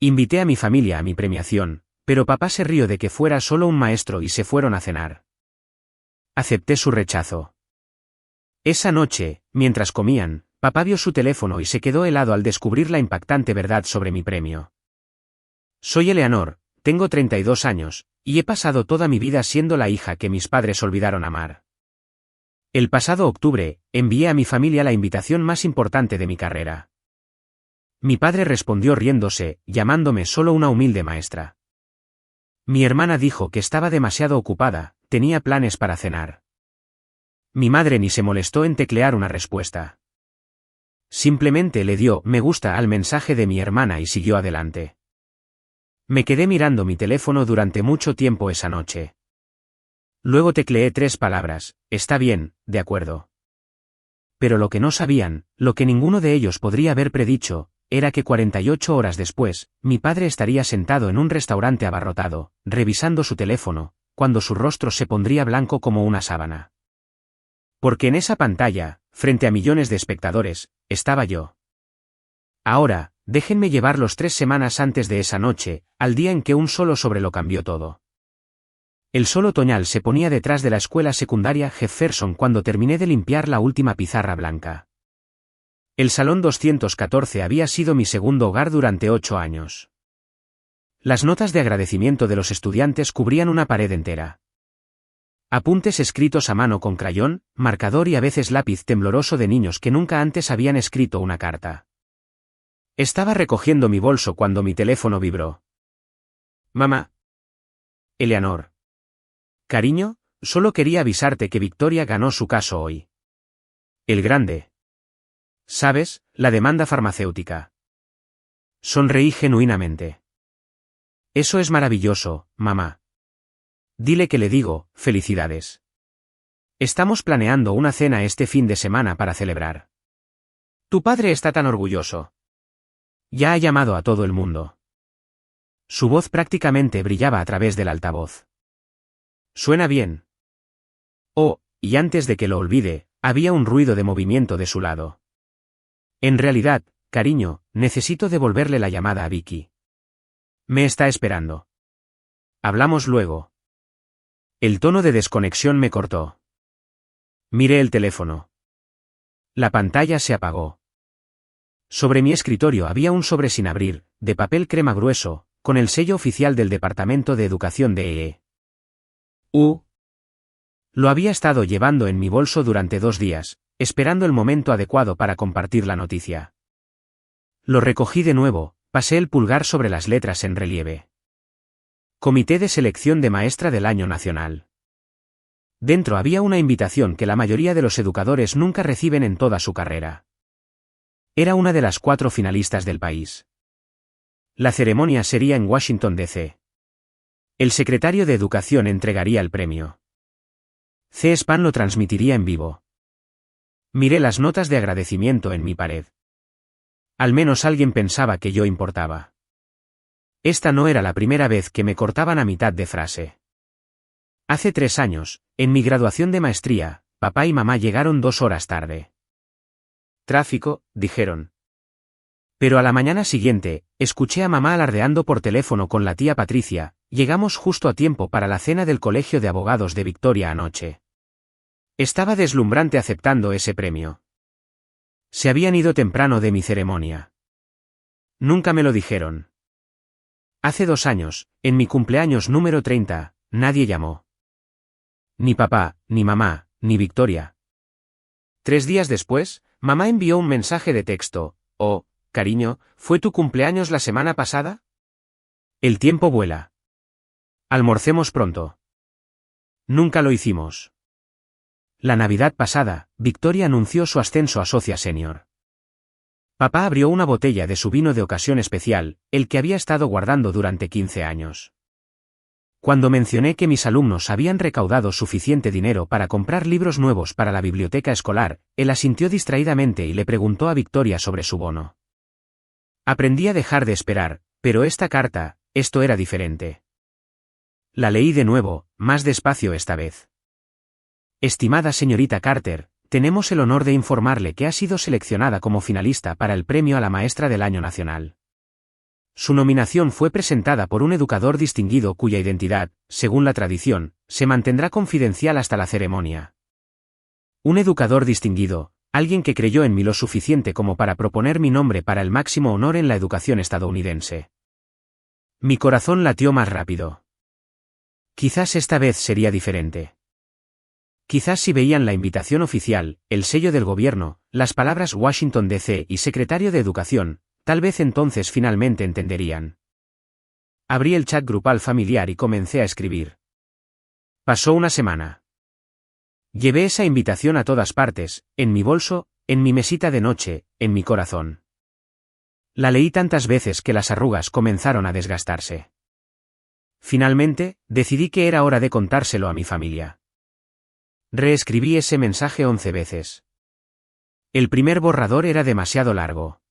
Invité a mi familia a mi premiación, pero papá se rió de que fuera solo un maestro y se fueron a cenar. Acepté su rechazo. Esa noche, mientras comían, papá vio su teléfono y se quedó helado al descubrir la impactante verdad sobre mi premio. Soy Eleanor, tengo 32 años, y he pasado toda mi vida siendo la hija que mis padres olvidaron amar. El pasado octubre, envié a mi familia la invitación más importante de mi carrera. Mi padre respondió riéndose, llamándome solo una humilde maestra. Mi hermana dijo que estaba demasiado ocupada, tenía planes para cenar. Mi madre ni se molestó en teclear una respuesta. Simplemente le dio me gusta al mensaje de mi hermana y siguió adelante. Me quedé mirando mi teléfono durante mucho tiempo esa noche. Luego tecleé 3 palabras, está bien, de acuerdo. Pero lo que no sabían, lo que ninguno de ellos podría haber predicho, era que 48 horas después, mi padre estaría sentado en un restaurante abarrotado, revisando su teléfono, cuando su rostro se pondría blanco como una sábana. Porque en esa pantalla, frente a millones de espectadores, estaba yo. Ahora, déjenme llevarlos 3 semanas antes de esa noche, al día en que un solo sobre lo cambió todo. El sol otoñal se ponía detrás de la escuela secundaria Jefferson cuando terminé de limpiar la última pizarra blanca. El salón 214 había sido mi segundo hogar durante 8 años. Las notas de agradecimiento de los estudiantes cubrían una pared entera. Apuntes escritos a mano con crayón, marcador y a veces lápiz tembloroso de niños que nunca antes habían escrito una carta. Estaba recogiendo mi bolso cuando mi teléfono vibró. Mamá. Eleanor. Cariño, solo quería avisarte que Victoria ganó su caso hoy. El grande. ¿Sabes? La demanda farmacéutica. Sonreí genuinamente. Eso es maravilloso, mamá. Dile que le digo, felicidades. Estamos planeando una cena este fin de semana para celebrar. Tu padre está tan orgulloso. Ya ha llamado a todo el mundo. Su voz prácticamente brillaba a través del altavoz. Suena bien. Oh, y antes de que lo olvide, había un ruido de movimiento de su lado. En realidad, cariño, necesito devolverle la llamada a Vicky. Me está esperando. Hablamos luego. El tono de desconexión me cortó. Miré el teléfono. La pantalla se apagó. Sobre mi escritorio había un sobre sin abrir, de papel crema grueso, con el sello oficial del Departamento de Educación de E.E.U. Lo había estado llevando en mi bolso durante 2 días, esperando el momento adecuado para compartir la noticia. Lo recogí de nuevo, pasé el pulgar sobre las letras en relieve. Comité de selección de maestra del año nacional. Dentro había una invitación que la mayoría de los educadores nunca reciben en toda su carrera. Era una de las 4 finalistas del país. La ceremonia sería en Washington, D.C. El secretario de Educación entregaría el premio. C-SPAN lo transmitiría en vivo. Miré las notas de agradecimiento en mi pared. Al menos alguien pensaba que yo importaba. Esta no era la primera vez que me cortaban a mitad de frase. Hace 3 años, en mi graduación de maestría, papá y mamá llegaron 2 horas tarde. Tráfico, dijeron. Pero a la mañana siguiente, escuché a mamá alardeando por teléfono con la tía Patricia, llegamos justo a tiempo para la cena del Colegio de Abogados de Victoria anoche. Estaba deslumbrante aceptando ese premio. Se habían ido temprano de mi ceremonia. Nunca me lo dijeron. Hace 2 años, en mi cumpleaños número 30, nadie llamó. Ni papá, ni mamá, ni Victoria. 3 días después, mamá envió un mensaje de texto. Oh, cariño, ¿fue tu cumpleaños la semana pasada? El tiempo vuela. Almorcemos pronto. Nunca lo hicimos. La Navidad pasada, Victoria anunció su ascenso a socia senior. Papá abrió una botella de su vino de ocasión especial, el que había estado guardando durante 15 años. Cuando mencioné que mis alumnos habían recaudado suficiente dinero para comprar libros nuevos para la biblioteca escolar, él asintió distraídamente y le preguntó a Victoria sobre su bono. Aprendí a dejar de esperar, pero esta carta, esto era diferente. La leí de nuevo, más despacio esta vez. Estimada señorita Carter, tenemos el honor de informarle que ha sido seleccionada como finalista para el premio a la maestra del año nacional. Su nominación fue presentada por un educador distinguido cuya identidad, según la tradición, se mantendrá confidencial hasta la ceremonia. Un educador distinguido, alguien que creyó en mí lo suficiente como para proponer mi nombre para el máximo honor en la educación estadounidense. Mi corazón latió más rápido. Quizás esta vez sería diferente. Quizás si veían la invitación oficial, el sello del gobierno, las palabras Washington D.C. y secretario de Educación, tal vez entonces finalmente entenderían. Abrí el chat grupal familiar y comencé a escribir. Pasó una semana. Llevé esa invitación a todas partes, en mi bolso, en mi mesita de noche, en mi corazón. La leí tantas veces que las arrugas comenzaron a desgastarse. Finalmente, decidí que era hora de contárselo a mi familia. Reescribí ese mensaje 11 veces. El primer borrador era demasiado largo.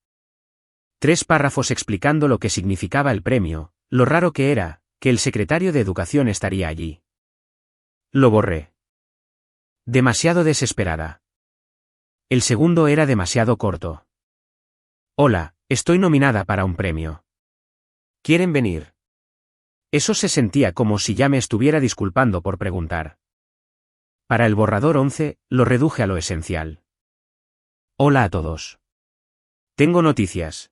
3 párrafos explicando lo que significaba el premio, lo raro que era, que el secretario de Educación estaría allí. Lo borré. Demasiado desesperada. El segundo era demasiado corto. Hola, estoy nominada para un premio. ¿Quieren venir? Eso se sentía como si ya me estuviera disculpando por preguntar. Para el borrador 11, lo reduje a lo esencial. Hola a todos. Tengo noticias.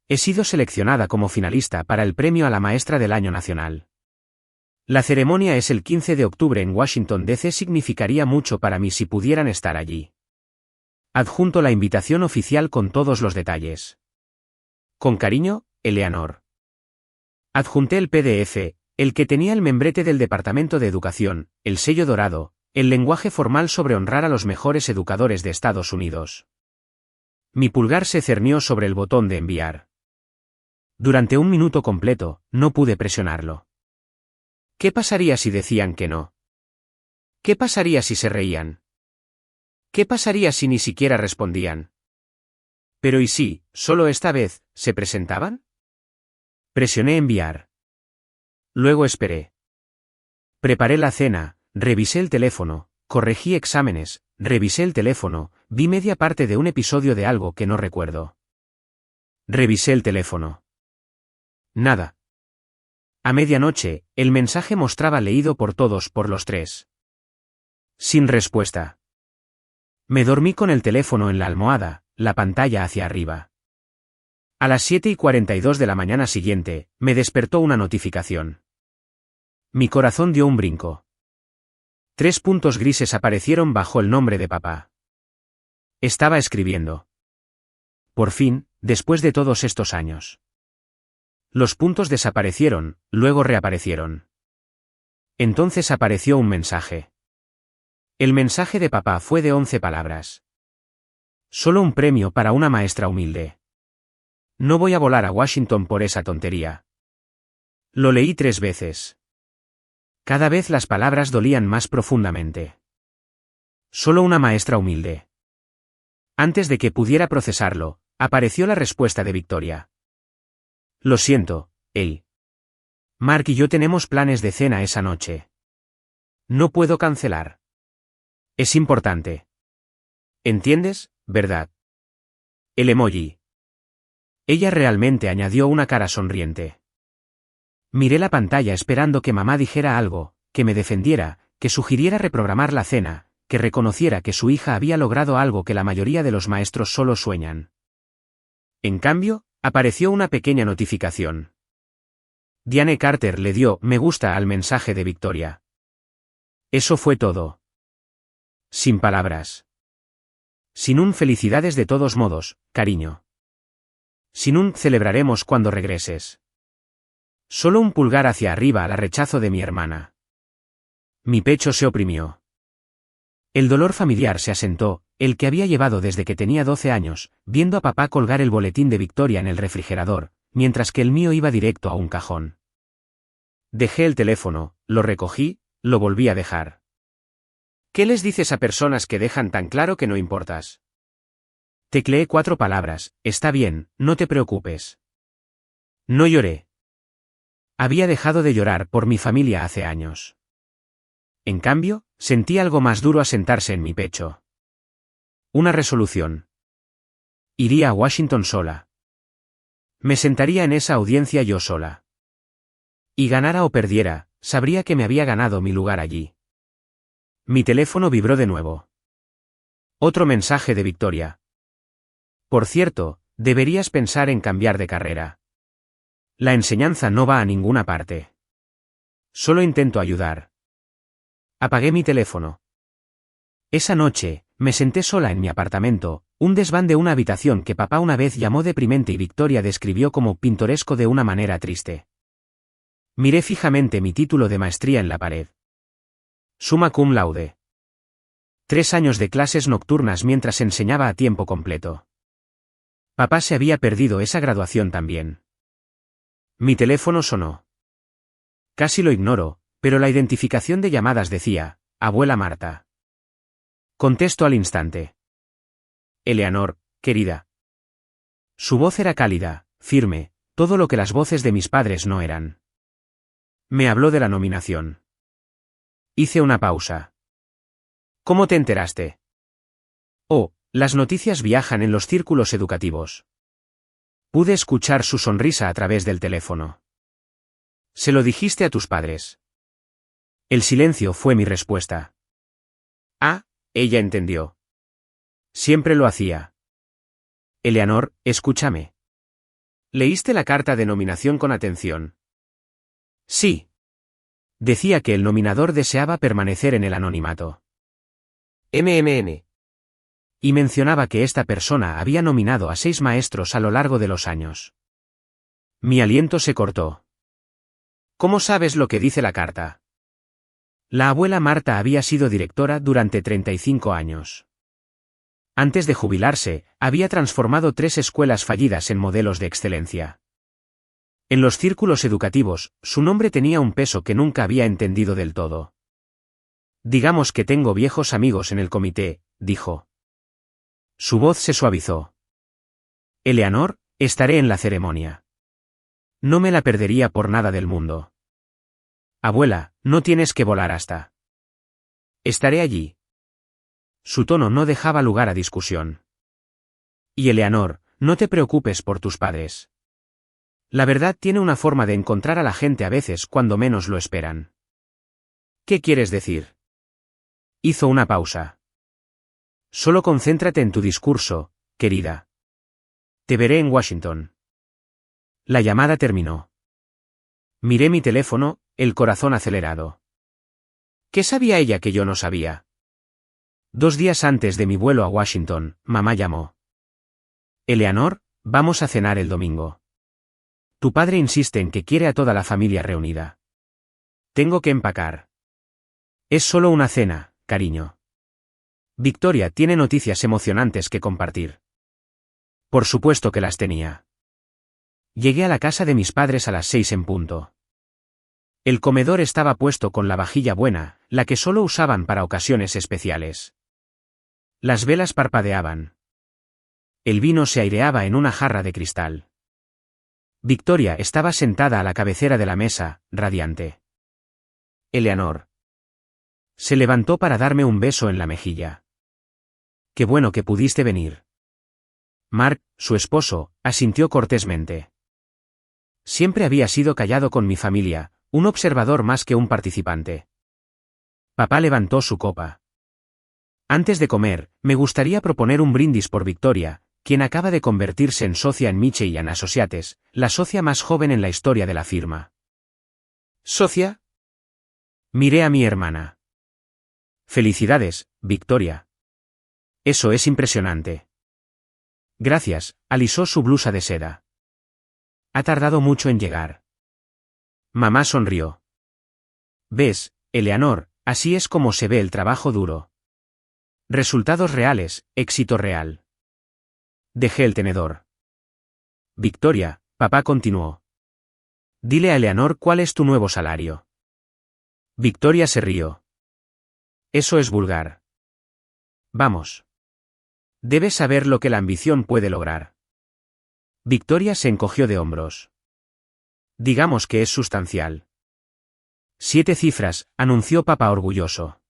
He sido seleccionada como finalista para el premio a la maestra del año nacional. La ceremonia es el 15 de octubre en Washington, D.C. Significaría mucho para mí si pudieran estar allí. Adjunto la invitación oficial con todos los detalles. Con cariño, Eleanor. Adjunté el PDF, el que tenía el membrete del Departamento de Educación, el sello dorado, el lenguaje formal sobre honrar a los mejores educadores de Estados Unidos. Mi pulgar se cernió sobre el botón de enviar. Durante un minuto completo, no pude presionarlo. ¿Qué pasaría si decían que no? ¿Qué pasaría si se reían? ¿Qué pasaría si ni siquiera respondían? Pero ¿y si, solo esta vez, se presentaban? Presioné enviar. Luego esperé. Preparé la cena, revisé el teléfono, corregí exámenes, revisé el teléfono, vi media parte de un episodio de algo que no recuerdo. Revisé el teléfono. Nada. A medianoche, el mensaje mostraba leído por todos por los 3. Sin respuesta. Me dormí con el teléfono en la almohada, la pantalla hacia arriba. A las 7:42 de la mañana siguiente, me despertó una notificación. Mi corazón dio un brinco. 3 puntos grises aparecieron bajo el nombre de papá. Estaba escribiendo. Por fin, después de todos estos años. Los puntos desaparecieron, luego reaparecieron. Entonces apareció un mensaje. El mensaje de papá fue de 11 palabras. Solo un premio para una maestra humilde. No voy a volar a Washington por esa tontería. Lo leí 3 veces. Cada vez las palabras dolían más profundamente. Solo una maestra humilde. Antes de que pudiera procesarlo, apareció la respuesta de Victoria. Lo siento, él. Mark y yo tenemos planes de cena esa noche. No puedo cancelar. Es importante. ¿Entiendes, verdad? El emoji. Ella realmente añadió una cara sonriente. Miré la pantalla esperando que mamá dijera algo, que me defendiera, que sugiriera reprogramar la cena, que reconociera que su hija había logrado algo que la mayoría de los maestros solo sueñan. En cambio, apareció una pequeña notificación. Diane Carter le dio me gusta al mensaje de Victoria. Eso fue todo. Sin palabras. Sin un felicidades de todos modos, cariño. Sin un celebraremos cuando regreses. Solo un pulgar hacia arriba al rechazo de mi hermana. Mi pecho se oprimió. El dolor familiar se asentó, el que había llevado desde que tenía 12 años, viendo a papá colgar el boletín de Victoria en el refrigerador, mientras que el mío iba directo a un cajón. Dejé el teléfono, lo recogí, lo volví a dejar. ¿Qué les dices a personas que dejan tan claro que no importas? Tecleé 4 palabras, está bien, no te preocupes. No lloré. Había dejado de llorar por mi familia hace años. En cambio, sentí algo más duro asentarse en mi pecho. Una resolución. Iría a Washington sola. Me sentaría en esa audiencia yo sola. Y ganara o perdiera, sabría que me había ganado mi lugar allí. Mi teléfono vibró de nuevo. Otro mensaje de Victoria. Por cierto, deberías pensar en cambiar de carrera. La enseñanza no va a ninguna parte. Solo intento ayudar. Apagué mi teléfono. Esa noche, me senté sola en mi apartamento, un desván de una habitación que papá una vez llamó deprimente y Victoria describió como pintoresco de una manera triste. Miré fijamente mi título de maestría en la pared. Summa cum laude. 3 años de clases nocturnas mientras enseñaba a tiempo completo. Papá se había perdido esa graduación también. Mi teléfono sonó. Casi lo ignoro, pero la identificación de llamadas decía, abuela Marta. Contesto al instante. Eleanor, querida. Su voz era cálida, firme, todo lo que las voces de mis padres no eran. Me habló de la nominación. Hice una pausa. ¿Cómo te enteraste? Oh, las noticias viajan en los círculos educativos. Pude escuchar su sonrisa a través del teléfono. ¿Se lo dijiste a tus padres? El silencio fue mi respuesta. Ah, ella entendió. Siempre lo hacía. Eleanor, escúchame. ¿Leíste la carta de nominación con atención? Sí. Decía que el nominador deseaba permanecer en el anonimato. Y mencionaba que esta persona había nominado a 6 maestros a lo largo de los años. Mi aliento se cortó. ¿Cómo sabes lo que dice la carta? La abuela Marta había sido directora durante 35 años. Antes de jubilarse, había transformado 3 escuelas fallidas en modelos de excelencia. En los círculos educativos, su nombre tenía un peso que nunca había entendido del todo. Digamos que tengo viejos amigos en el comité, dijo. Su voz se suavizó. Eleanor, estaré en la ceremonia. No me la perdería por nada del mundo. Abuela, no tienes que volar hasta. Estaré allí. Su tono no dejaba lugar a discusión. Y Eleanor, no te preocupes por tus padres. La verdad tiene una forma de encontrar a la gente a veces cuando menos lo esperan. ¿Qué quieres decir? Hizo una pausa. Solo concéntrate en tu discurso, querida. Te veré en Washington. La llamada terminó. Miré mi teléfono, el corazón acelerado. ¿Qué sabía ella que yo no sabía? 2 días antes de mi vuelo a Washington, mamá llamó. Eleanor, vamos a cenar el domingo. Tu padre insiste en que quiere a toda la familia reunida. Tengo que empacar. Es solo una cena, cariño. Victoria tiene noticias emocionantes que compartir. Por supuesto que las tenía. Llegué a la casa de mis padres a las 6 en punto. El comedor estaba puesto con la vajilla buena, la que solo usaban para ocasiones especiales. Las velas parpadeaban. El vino se aireaba en una jarra de cristal. Victoria estaba sentada a la cabecera de la mesa, radiante. Eleanor. Se levantó para darme un beso en la mejilla. Qué bueno que pudiste venir. Mark, su esposo, asintió cortésmente. Siempre había sido callado con mi familia, un observador más que un participante. Papá levantó su copa. Antes de comer, me gustaría proponer un brindis por Victoria, quien acaba de convertirse en socia en Michey & Associates, la socia más joven en la historia de la firma. ¿Socia? Miré a mi hermana. Felicidades, Victoria. Eso es impresionante. Gracias, alisó su blusa de seda. Ha tardado mucho en llegar. Mamá sonrió. ¿Ves, Eleanor? Así es como se ve el trabajo duro. Resultados reales, éxito real. Dejé el tenedor. Victoria, papá continuó. Dile a Eleanor cuál es tu nuevo salario. Victoria se rió. Eso es vulgar. Vamos. Debes saber lo que la ambición puede lograr. Victoria se encogió de hombros. Digamos que es sustancial. 7 cifras, anunció papá orgulloso.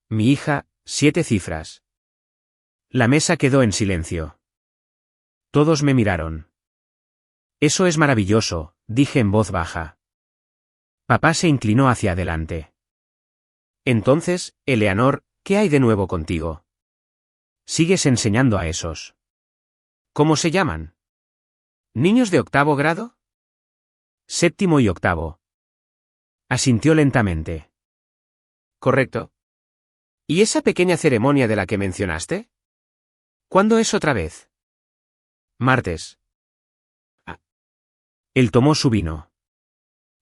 Mi hija, 7 cifras. La mesa quedó en silencio. Todos me miraron. Eso es maravilloso, dije en voz baja. Papá se inclinó hacia adelante. Entonces, Eleanor, ¿qué hay de nuevo contigo? ¿Sigues enseñando a esos? ¿Cómo se llaman? ¿Niños de octavo grado? Séptimo y octavo. Asintió lentamente. Correcto. ¿Y esa pequeña ceremonia de la que mencionaste? ¿Cuándo es otra vez? Martes. Él tomó su vino.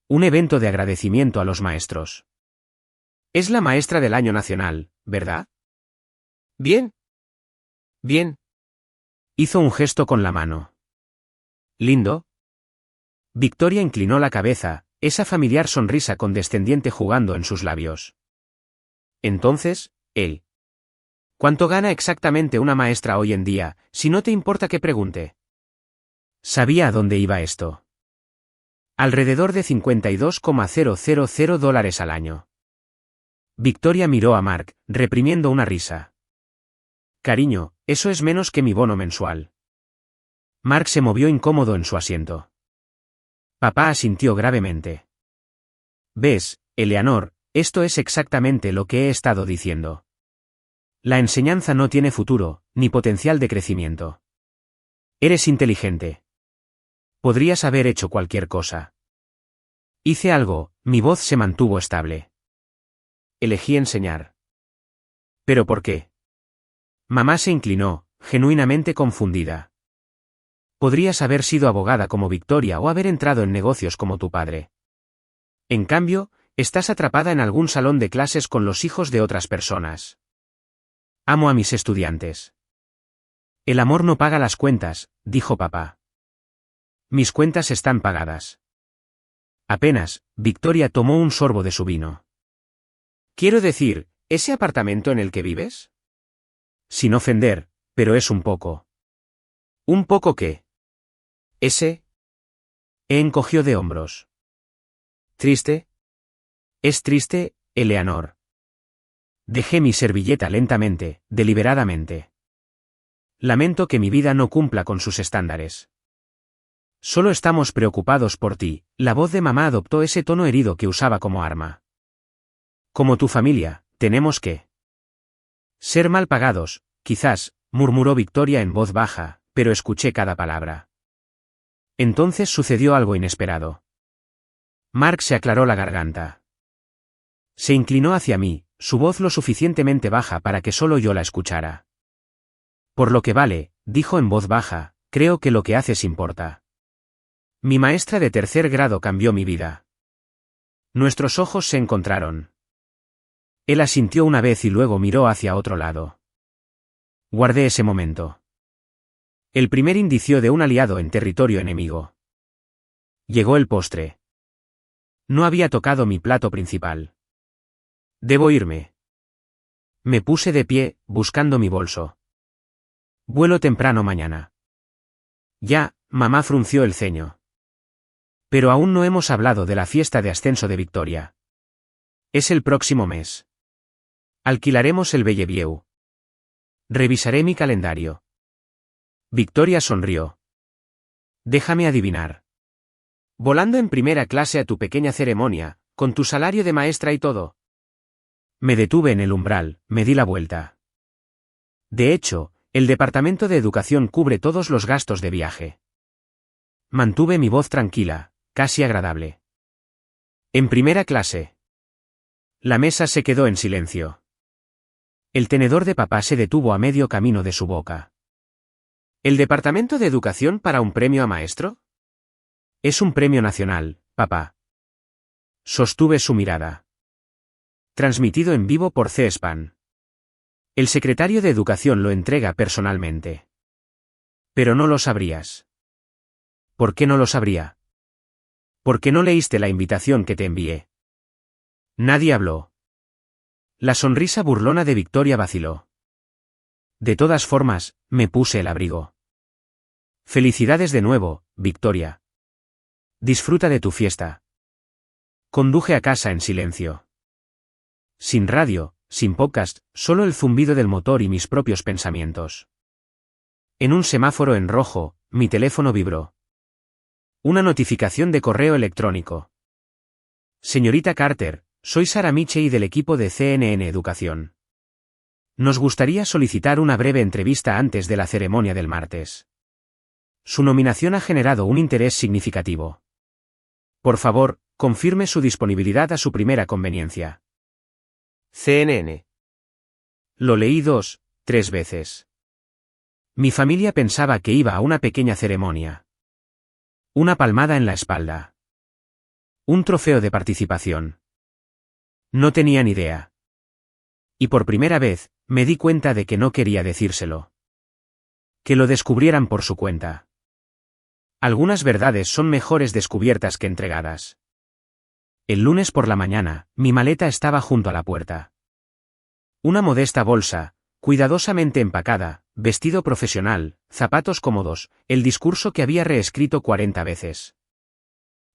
Un evento de agradecimiento a los maestros. Es la maestra del año nacional, ¿verdad? Bien. Bien. Hizo un gesto con la mano. ¿Lindo? Victoria inclinó la cabeza, esa familiar sonrisa condescendiente jugando en sus labios. Entonces, él. ¿Cuánto gana exactamente una maestra hoy en día, si no te importa que pregunte? Sabía a dónde iba esto. Alrededor de $52,000 al año. Victoria miró a Mark, reprimiendo una risa. Cariño, eso es menos que mi bono mensual. Mark se movió incómodo en su asiento. Papá asintió gravemente. ¿Ves, Eleanor? Esto es exactamente lo que he estado diciendo. La enseñanza no tiene futuro, ni potencial de crecimiento. Eres inteligente. Podrías haber hecho cualquier cosa. Hice algo, mi voz se mantuvo estable. Elegí enseñar. ¿Pero por qué? Mamá se inclinó, genuinamente confundida. Podrías haber sido abogada como Victoria o haber entrado en negocios como tu padre. En cambio, estás atrapada en algún salón de clases con los hijos de otras personas. Amo a mis estudiantes. El amor no paga las cuentas, dijo papá. Mis cuentas están pagadas. Apenas, Victoria tomó un sorbo de su vino. Quiero decir, ¿ese apartamento en el que vives? Sin ofender, pero es un poco. ¿Un poco qué? ¿Ese? Encogió de hombros. ¿Triste? Es triste, Eleanor. Dejé mi servilleta lentamente, deliberadamente. Lamento que mi vida no cumpla con sus estándares. Solo estamos preocupados por ti. La voz de mamá adoptó ese tono herido que usaba como arma. Como tu familia, tenemos que ser mal pagados, quizás, murmuró Victoria en voz baja, pero escuché cada palabra. Entonces sucedió algo inesperado. Mark se aclaró la garganta. Se inclinó hacia mí, su voz lo suficientemente baja para que solo yo la escuchara. Por lo que vale, dijo en voz baja, creo que lo que haces importa. Mi maestra de tercer grado cambió mi vida. Nuestros ojos se encontraron. Él asintió una vez y luego miró hacia otro lado. Guardé ese momento. El primer indicio de un aliado en territorio enemigo. Llegó el postre. No había tocado mi plato principal. Debo irme. Me puse de pie, buscando mi bolso. Vuelo temprano mañana. Ya, mamá frunció el ceño. Pero aún no hemos hablado de la fiesta de ascenso de Victoria. Es el próximo mes. Alquilaremos el Bellevue. Revisaré mi calendario. Victoria sonrió. Déjame adivinar. Volando en primera clase a tu pequeña ceremonia, con tu salario de maestra y todo. Me detuve en el umbral, me di la vuelta. De hecho, el Departamento de Educación cubre todos los gastos de viaje. Mantuve mi voz tranquila, casi agradable. En primera clase. La mesa se quedó en silencio. El tenedor de papá se detuvo a medio camino de su boca. ¿El Departamento de Educación para un premio a maestro? Es un premio nacional, papá. Sostuve su mirada. Transmitido en vivo por C-SPAN. El secretario de Educación lo entrega personalmente. Pero no lo sabrías. ¿Por qué no lo sabría? ¿Por qué no leíste la invitación que te envié? Nadie habló. La sonrisa burlona de Victoria vaciló. De todas formas, me puse el abrigo. Felicidades de nuevo, Victoria. Disfruta de tu fiesta. Conduje a casa en silencio. Sin radio, sin podcast, solo el zumbido del motor y mis propios pensamientos. En un semáforo en rojo, mi teléfono vibró. Una notificación de correo electrónico. Señorita Carter, soy Sarah Michey del equipo de CNN Educación. Nos gustaría solicitar una breve entrevista antes de la ceremonia del martes. Su nominación ha generado un interés significativo. Por favor, confirme su disponibilidad a su primera conveniencia. CNN. Lo leí 3 veces. Mi familia pensaba que iba a una pequeña ceremonia. Una palmada en la espalda. Un trofeo de participación. No tenía ni idea. Y por primera vez, me di cuenta de que no quería decírselo. Que lo descubrieran por su cuenta. Algunas verdades son mejores descubiertas que entregadas. El lunes por la mañana, mi maleta estaba junto a la puerta. Una modesta bolsa, cuidadosamente empacada, vestido profesional, zapatos cómodos, el discurso que había reescrito 40 veces.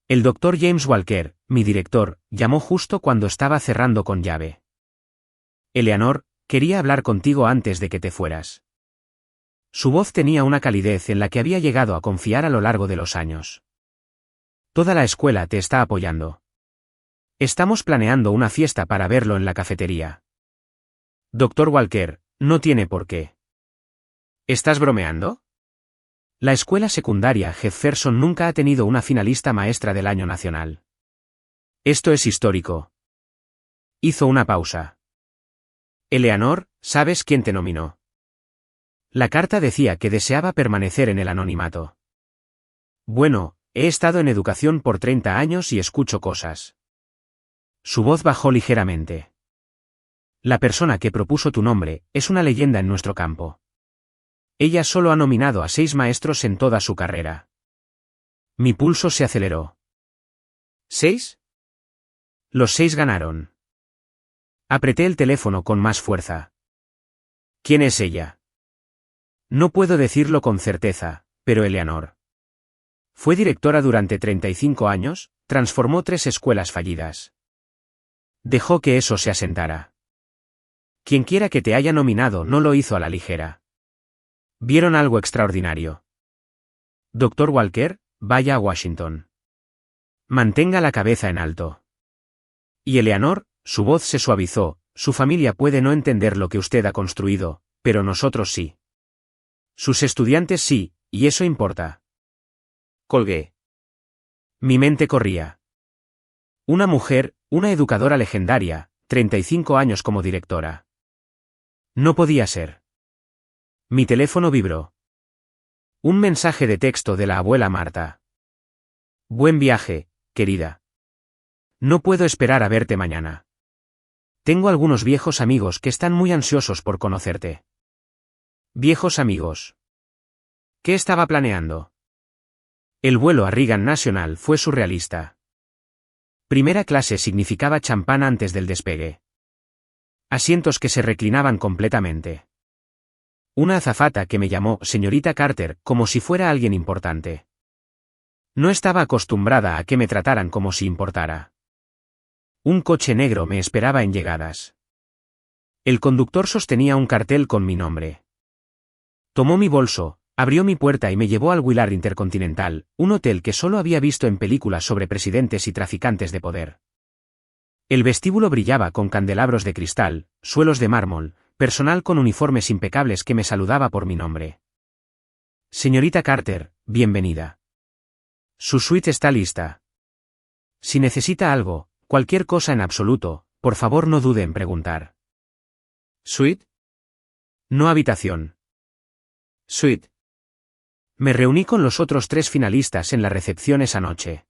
El Dr. James Walker, mi director, llamó justo cuando estaba cerrando con llave. Eleanor, quería hablar contigo antes de que te fueras. Su voz tenía una calidez en la que había llegado a confiar a lo largo de los años. Toda la escuela te está apoyando. Estamos planeando una fiesta para verlo en la cafetería. Dr. Walker, no tiene por qué. ¿Estás bromeando? La escuela secundaria Jefferson nunca ha tenido una finalista maestra del año nacional. Esto es histórico. Hizo una pausa. Eleanor, ¿sabes quién te nominó? La carta decía que deseaba permanecer en el anonimato. Bueno, he estado en educación por 30 años y escucho cosas. Su voz bajó ligeramente. La persona que propuso tu nombre es una leyenda en nuestro campo. Ella solo ha nominado a 6 maestros en toda su carrera. Mi pulso se aceleró. ¿6? Los 6 ganaron. Apreté el teléfono con más fuerza. ¿Quién es ella? No puedo decirlo con certeza, pero Eleanor. Fue directora durante 35 años, transformó 3 escuelas fallidas. Dejó que eso se asentara. Quienquiera que te haya nominado no lo hizo a la ligera. Vieron algo extraordinario. Dr. Walker, vaya a Washington. Mantenga la cabeza en alto. Y Eleanor, su voz se suavizó, su familia puede no entender lo que usted ha construido, pero nosotros sí. Sus estudiantes sí, y eso importa. Colgué. Mi mente corría. Una mujer, una educadora legendaria, 35 años como directora. No podía ser. Mi teléfono vibró. Un mensaje de texto de la abuela Marta. Buen viaje, querida. No puedo esperar a verte mañana. Tengo algunos viejos amigos que están muy ansiosos por conocerte. Viejos amigos. ¿Qué estaba planeando? El vuelo a Reagan National fue surrealista. Primera clase significaba champán antes del despegue. Asientos que se reclinaban completamente. Una azafata que me llamó señorita Carter como si fuera alguien importante. No estaba acostumbrada a que me trataran como si importara. Un coche negro me esperaba en llegadas. El conductor sostenía un cartel con mi nombre. Tomó mi bolso, abrió mi puerta y me llevó al Willard Intercontinental, un hotel que solo había visto en películas sobre presidentes y traficantes de poder. El vestíbulo brillaba con candelabros de cristal, suelos de mármol, personal con uniformes impecables que me saludaba por mi nombre. Señorita Carter, bienvenida. Su suite está lista. Si necesita algo, cualquier cosa en absoluto, por favor no dude en preguntar. ¿Suite? No habitación. Suite. Me reuní con los otros 3 finalistas en la recepción esa noche.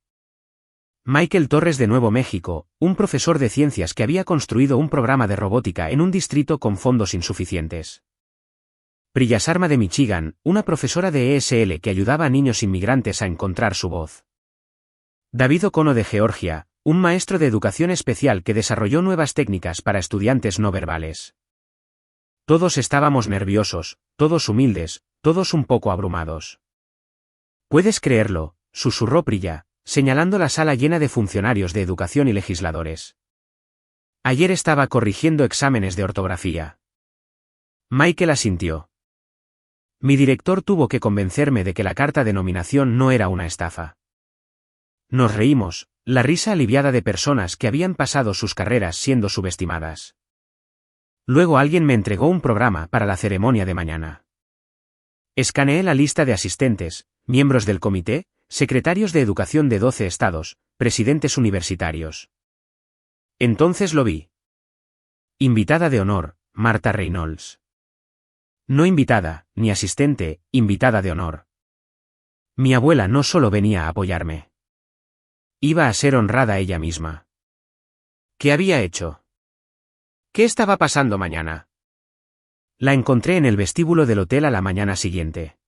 Michael Torres de Nuevo México, un profesor de ciencias que había construido un programa de robótica en un distrito con fondos insuficientes. Priya Sharma de Michigan, una profesora de ESL que ayudaba a niños inmigrantes a encontrar su voz. David Ocono de Georgia, un maestro de educación especial que desarrolló nuevas técnicas para estudiantes no verbales. Todos estábamos nerviosos, todos humildes, todos un poco abrumados. ¿Puedes creerlo?, susurró Priya, señalando la sala llena de funcionarios de educación y legisladores. Ayer estaba corrigiendo exámenes de ortografía. Michael asintió. Mi director tuvo que convencerme de que la carta de nominación no era una estafa. Nos reímos, la risa aliviada de personas que habían pasado sus carreras siendo subestimadas. Luego alguien me entregó un programa para la ceremonia de mañana. Escaneé la lista de asistentes, miembros del comité, secretarios de educación de 12 estados, presidentes universitarios. Entonces lo vi. Invitada de honor, Martha Reynolds. No invitada, ni asistente, invitada de honor. Mi abuela no solo venía a apoyarme. Iba a ser honrada ella misma. ¿Qué había hecho? ¿Qué estaba pasando mañana? La encontré en el vestíbulo del hotel a la mañana siguiente.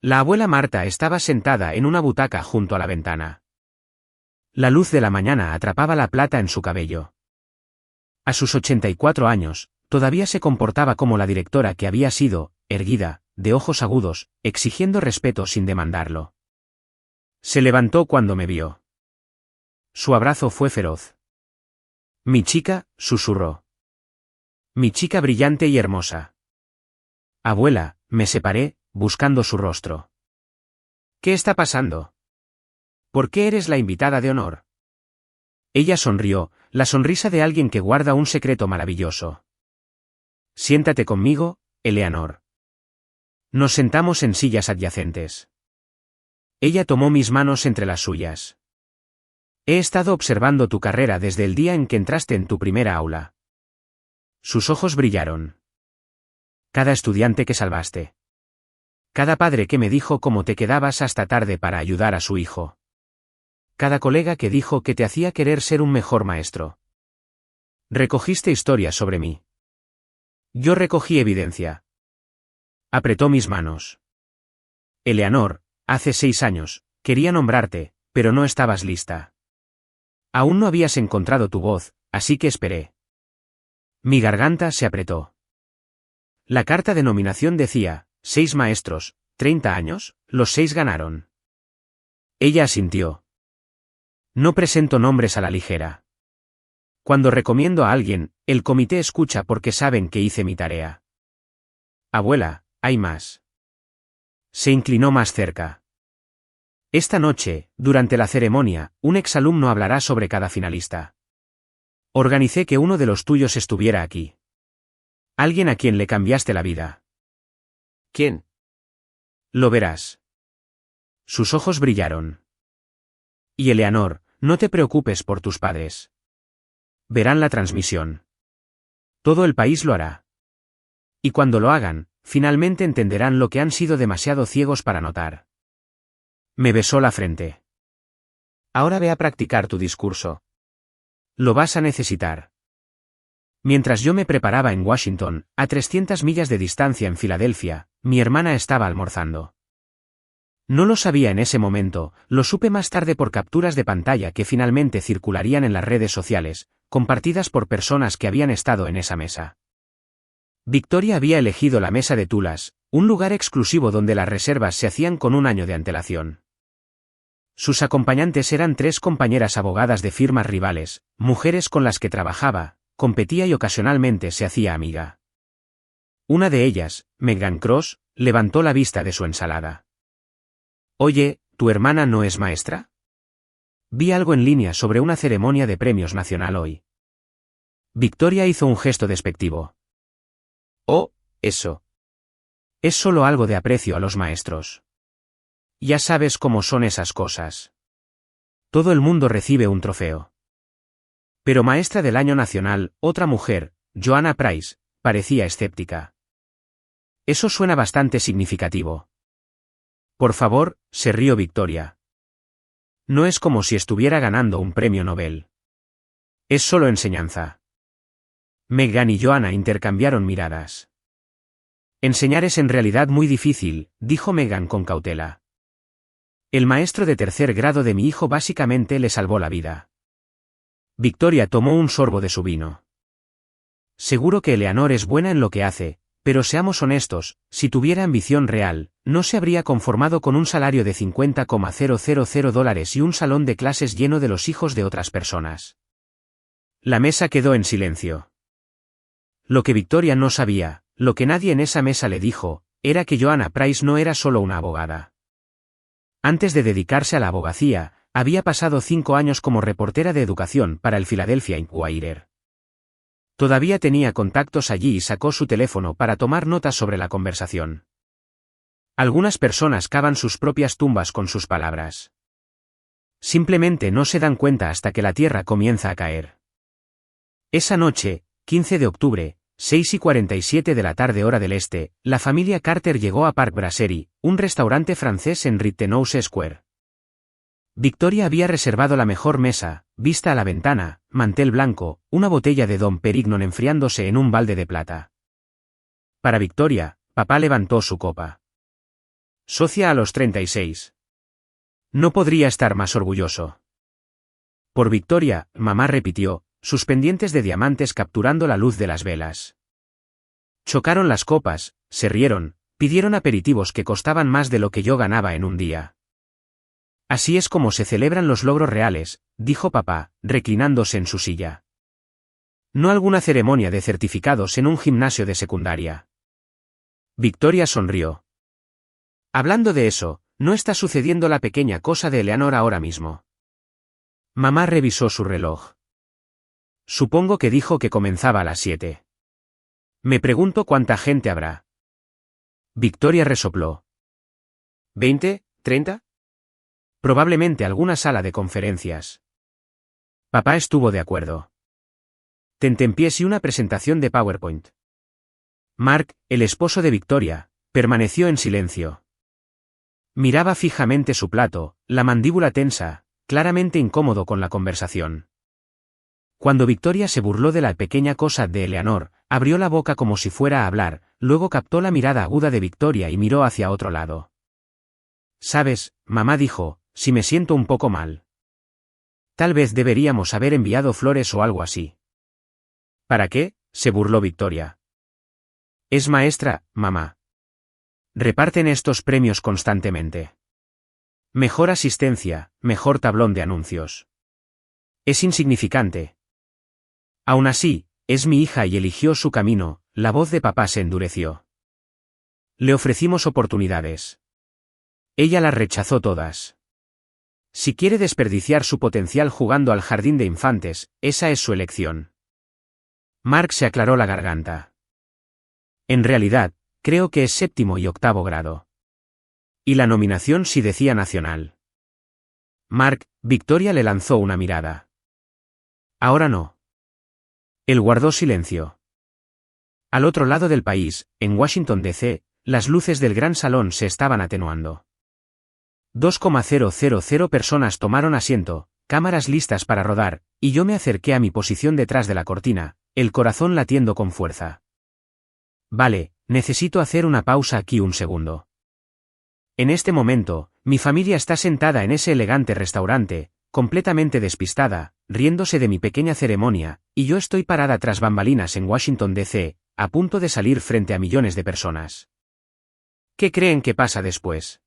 La abuela Marta estaba sentada en una butaca junto a la ventana. La luz de la mañana atrapaba la plata en su cabello. A sus 84 años, todavía se comportaba como la directora que había sido, erguida, de ojos agudos, exigiendo respeto sin demandarlo. Se levantó cuando me vio. Su abrazo fue feroz. Mi chica, susurró. Mi chica brillante y hermosa. Abuela, me separé, buscando su rostro. ¿Qué está pasando? ¿Por qué eres la invitada de honor? Ella sonrió, la sonrisa de alguien que guarda un secreto maravilloso. Siéntate conmigo, Eleanor. Nos sentamos en sillas adyacentes. Ella tomó mis manos entre las suyas. He estado observando tu carrera desde el día en que entraste en tu primera aula. Sus ojos brillaron. Cada estudiante que salvaste. Cada padre que me dijo cómo te quedabas hasta tarde para ayudar a su hijo. Cada colega que dijo que te hacía querer ser un mejor maestro. Recogiste historias sobre mí. Yo recogí evidencia. Apretó mis manos. Eleanor, hace 6 años, quería nombrarte, pero no estabas lista. Aún no habías encontrado tu voz, así que esperé. Mi garganta se apretó. La carta de nominación decía, 6 maestros, 30 años, los 6 ganaron. Ella asintió. No presento nombres a la ligera. Cuando recomiendo a alguien, el comité escucha porque saben que hice mi tarea. Abuela, hay más. Se inclinó más cerca. Esta noche, durante la ceremonia, un exalumno hablará sobre cada finalista. Organicé que uno de los tuyos estuviera aquí. Alguien a quien le cambiaste la vida. ¿Quién? Lo verás. Sus ojos brillaron. Y Eleanor, no te preocupes por tus padres. Verán la transmisión. Todo el país lo hará. Y cuando lo hagan, finalmente entenderán lo que han sido demasiado ciegos para notar. Me besó la frente. Ahora ve a practicar tu discurso. Lo vas a necesitar. Mientras yo me preparaba en Washington, a 300 millas de distancia en Filadelfia, mi hermana estaba almorzando. No lo sabía en ese momento, lo supe más tarde por capturas de pantalla que finalmente circularían en las redes sociales, compartidas por personas que habían estado en esa mesa. Victoria había elegido la mesa de Tulas, un lugar exclusivo donde las reservas se hacían con un año de antelación. Sus acompañantes eran 3 compañeras abogadas de firmas rivales, mujeres con las que trabajaba, competía y ocasionalmente se hacía amiga. Una de ellas, Megan Cross, levantó la vista de su ensalada. Oye, ¿tu hermana no es maestra? Vi algo en línea sobre una ceremonia de premios nacional hoy. Victoria hizo un gesto despectivo. Oh, eso. Es solo algo de aprecio a los maestros. Ya sabes cómo son esas cosas. Todo el mundo recibe un trofeo. Pero maestra del año nacional, otra mujer, Joanna Price, parecía escéptica. Eso suena bastante significativo. Por favor, se rió Victoria. No es como si estuviera ganando un premio Nobel. Es solo enseñanza. Megan y Joanna intercambiaron miradas. Enseñar es en realidad muy difícil, dijo Megan con cautela. El maestro de 3er grado de mi hijo básicamente le salvó la vida. Victoria tomó un sorbo de su vino. Seguro que Eleanor es buena en lo que hace, pero seamos honestos, si tuviera ambición real, no se habría conformado con un salario de $50,000 y un salón de clases lleno de los hijos de otras personas. La mesa quedó en silencio. Lo que Victoria no sabía, lo que nadie en esa mesa le dijo, era que Joanna Price no era solo una abogada. Antes de dedicarse a la abogacía, había pasado 5 años como reportera de educación para el Philadelphia Inquirer. Todavía tenía contactos allí y sacó su teléfono para tomar notas sobre la conversación. Algunas personas cavan sus propias tumbas con sus palabras. Simplemente no se dan cuenta hasta que la tierra comienza a caer. Esa noche, 15 de octubre, 6:47 de la tarde hora del este, la familia Carter llegó a Park Brasserie, un restaurante francés en Rittenhouse Square. Victoria había reservado la mejor mesa, vista a la ventana, mantel blanco, una botella de Dom Perignon enfriándose en un balde de plata. Para Victoria, papá levantó su copa. Socia a los 36. No podría estar más orgulloso. Por Victoria, mamá repitió, sus pendientes de diamantes capturando la luz de las velas. Chocaron las copas, se rieron, pidieron aperitivos que costaban más de lo que yo ganaba en un día. Así es como se celebran los logros reales, dijo papá, reclinándose en su silla. No alguna ceremonia de certificados en un gimnasio de secundaria. Victoria sonrió. Hablando de eso, no está sucediendo la pequeña cosa de Eleanor ahora mismo. Mamá revisó su reloj. Supongo que dijo que comenzaba a las 7. Me pregunto cuánta gente habrá. Victoria resopló. ¿20? ¿30? Probablemente alguna sala de conferencias. Papá estuvo de acuerdo. Tentempiés y una presentación de PowerPoint. Mark, el esposo de Victoria, permaneció en silencio. Miraba fijamente su plato, la mandíbula tensa, claramente incómodo con la conversación. Cuando Victoria se burló de la pequeña cosa de Eleanor, abrió la boca como si fuera a hablar, luego captó la mirada aguda de Victoria y miró hacia otro lado. «Sabes», mamá dijo, «si me siento un poco mal. Tal vez deberíamos haber enviado flores o algo así». «¿Para qué?», se burló Victoria. «Es maestra, mamá. Reparten estos premios constantemente. Mejor asistencia, mejor tablón de anuncios. Es insignificante. Aún así, es mi hija y eligió su camino», la voz de papá se endureció. «Le ofrecimos oportunidades. Ella las rechazó todas. Si quiere desperdiciar su potencial jugando al jardín de infantes, esa es su elección». Mark se aclaró la garganta. «En realidad, creo que es 7º y 8º grado. Y la nominación sí decía nacional». Mark, Victoria le lanzó una mirada. «Ahora no». Él guardó silencio. Al otro lado del país, en Washington D.C., las luces del gran salón se estaban atenuando. 2,000 personas tomaron asiento, cámaras listas para rodar, y yo me acerqué a mi posición detrás de la cortina, el corazón latiendo con fuerza. Vale, necesito hacer una pausa aquí un segundo. En este momento, mi familia está sentada en ese elegante restaurante, completamente despistada, riéndose de mi pequeña ceremonia, y yo estoy parada tras bambalinas en Washington D.C., a punto de salir frente a millones de personas. ¿Qué creen que pasa después?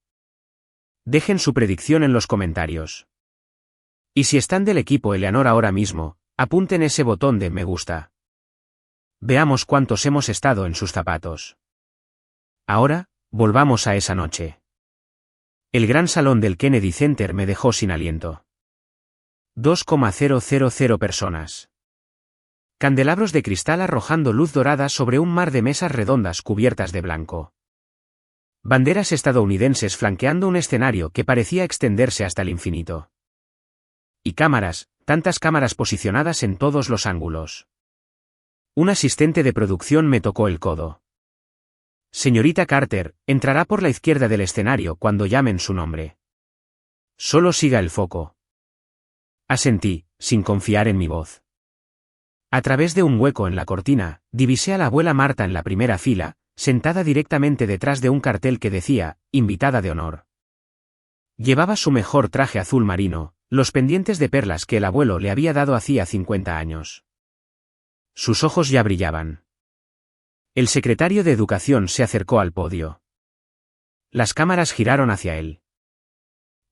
Dejen su predicción en los comentarios. Y si están del equipo Eleanor ahora mismo, apunten ese botón de me gusta. Veamos cuántos hemos estado en sus zapatos. Ahora, volvamos a esa noche. El gran salón del Kennedy Center me dejó sin aliento. 2,000 personas. Candelabros de cristal arrojando luz dorada sobre un mar de mesas redondas cubiertas de blanco. Banderas estadounidenses flanqueando un escenario que parecía extenderse hasta el infinito. Y cámaras, tantas cámaras posicionadas en todos los ángulos. Un asistente de producción me tocó el codo. «Señorita Carter, entrará por la izquierda del escenario cuando llamen su nombre. Solo siga el foco». Asentí, sin confiar en mi voz. A través de un hueco en la cortina, divisé a la abuela Marta en la primera fila, sentada directamente detrás de un cartel que decía, «Invitada de honor». Llevaba su mejor traje azul marino, los pendientes de perlas que el abuelo le había dado hacía 50 años. Sus ojos ya brillaban. El secretario de Educación se acercó al podio. Las cámaras giraron hacia él.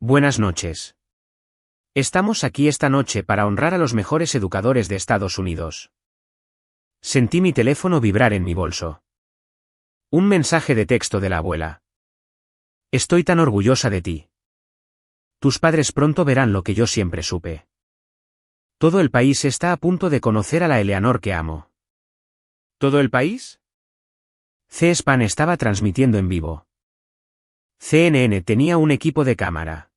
«Buenas noches. Estamos aquí esta noche para honrar a los mejores educadores de Estados Unidos». Sentí mi teléfono vibrar en mi bolso. Un mensaje de texto de la abuela. «Estoy tan orgullosa de ti. Tus padres pronto verán lo que yo siempre supe. Todo el país está a punto de conocer a la Eleanor que amo. ¿Todo el país? C-SPAN estaba transmitiendo en vivo. CNN tenía un equipo de cámara.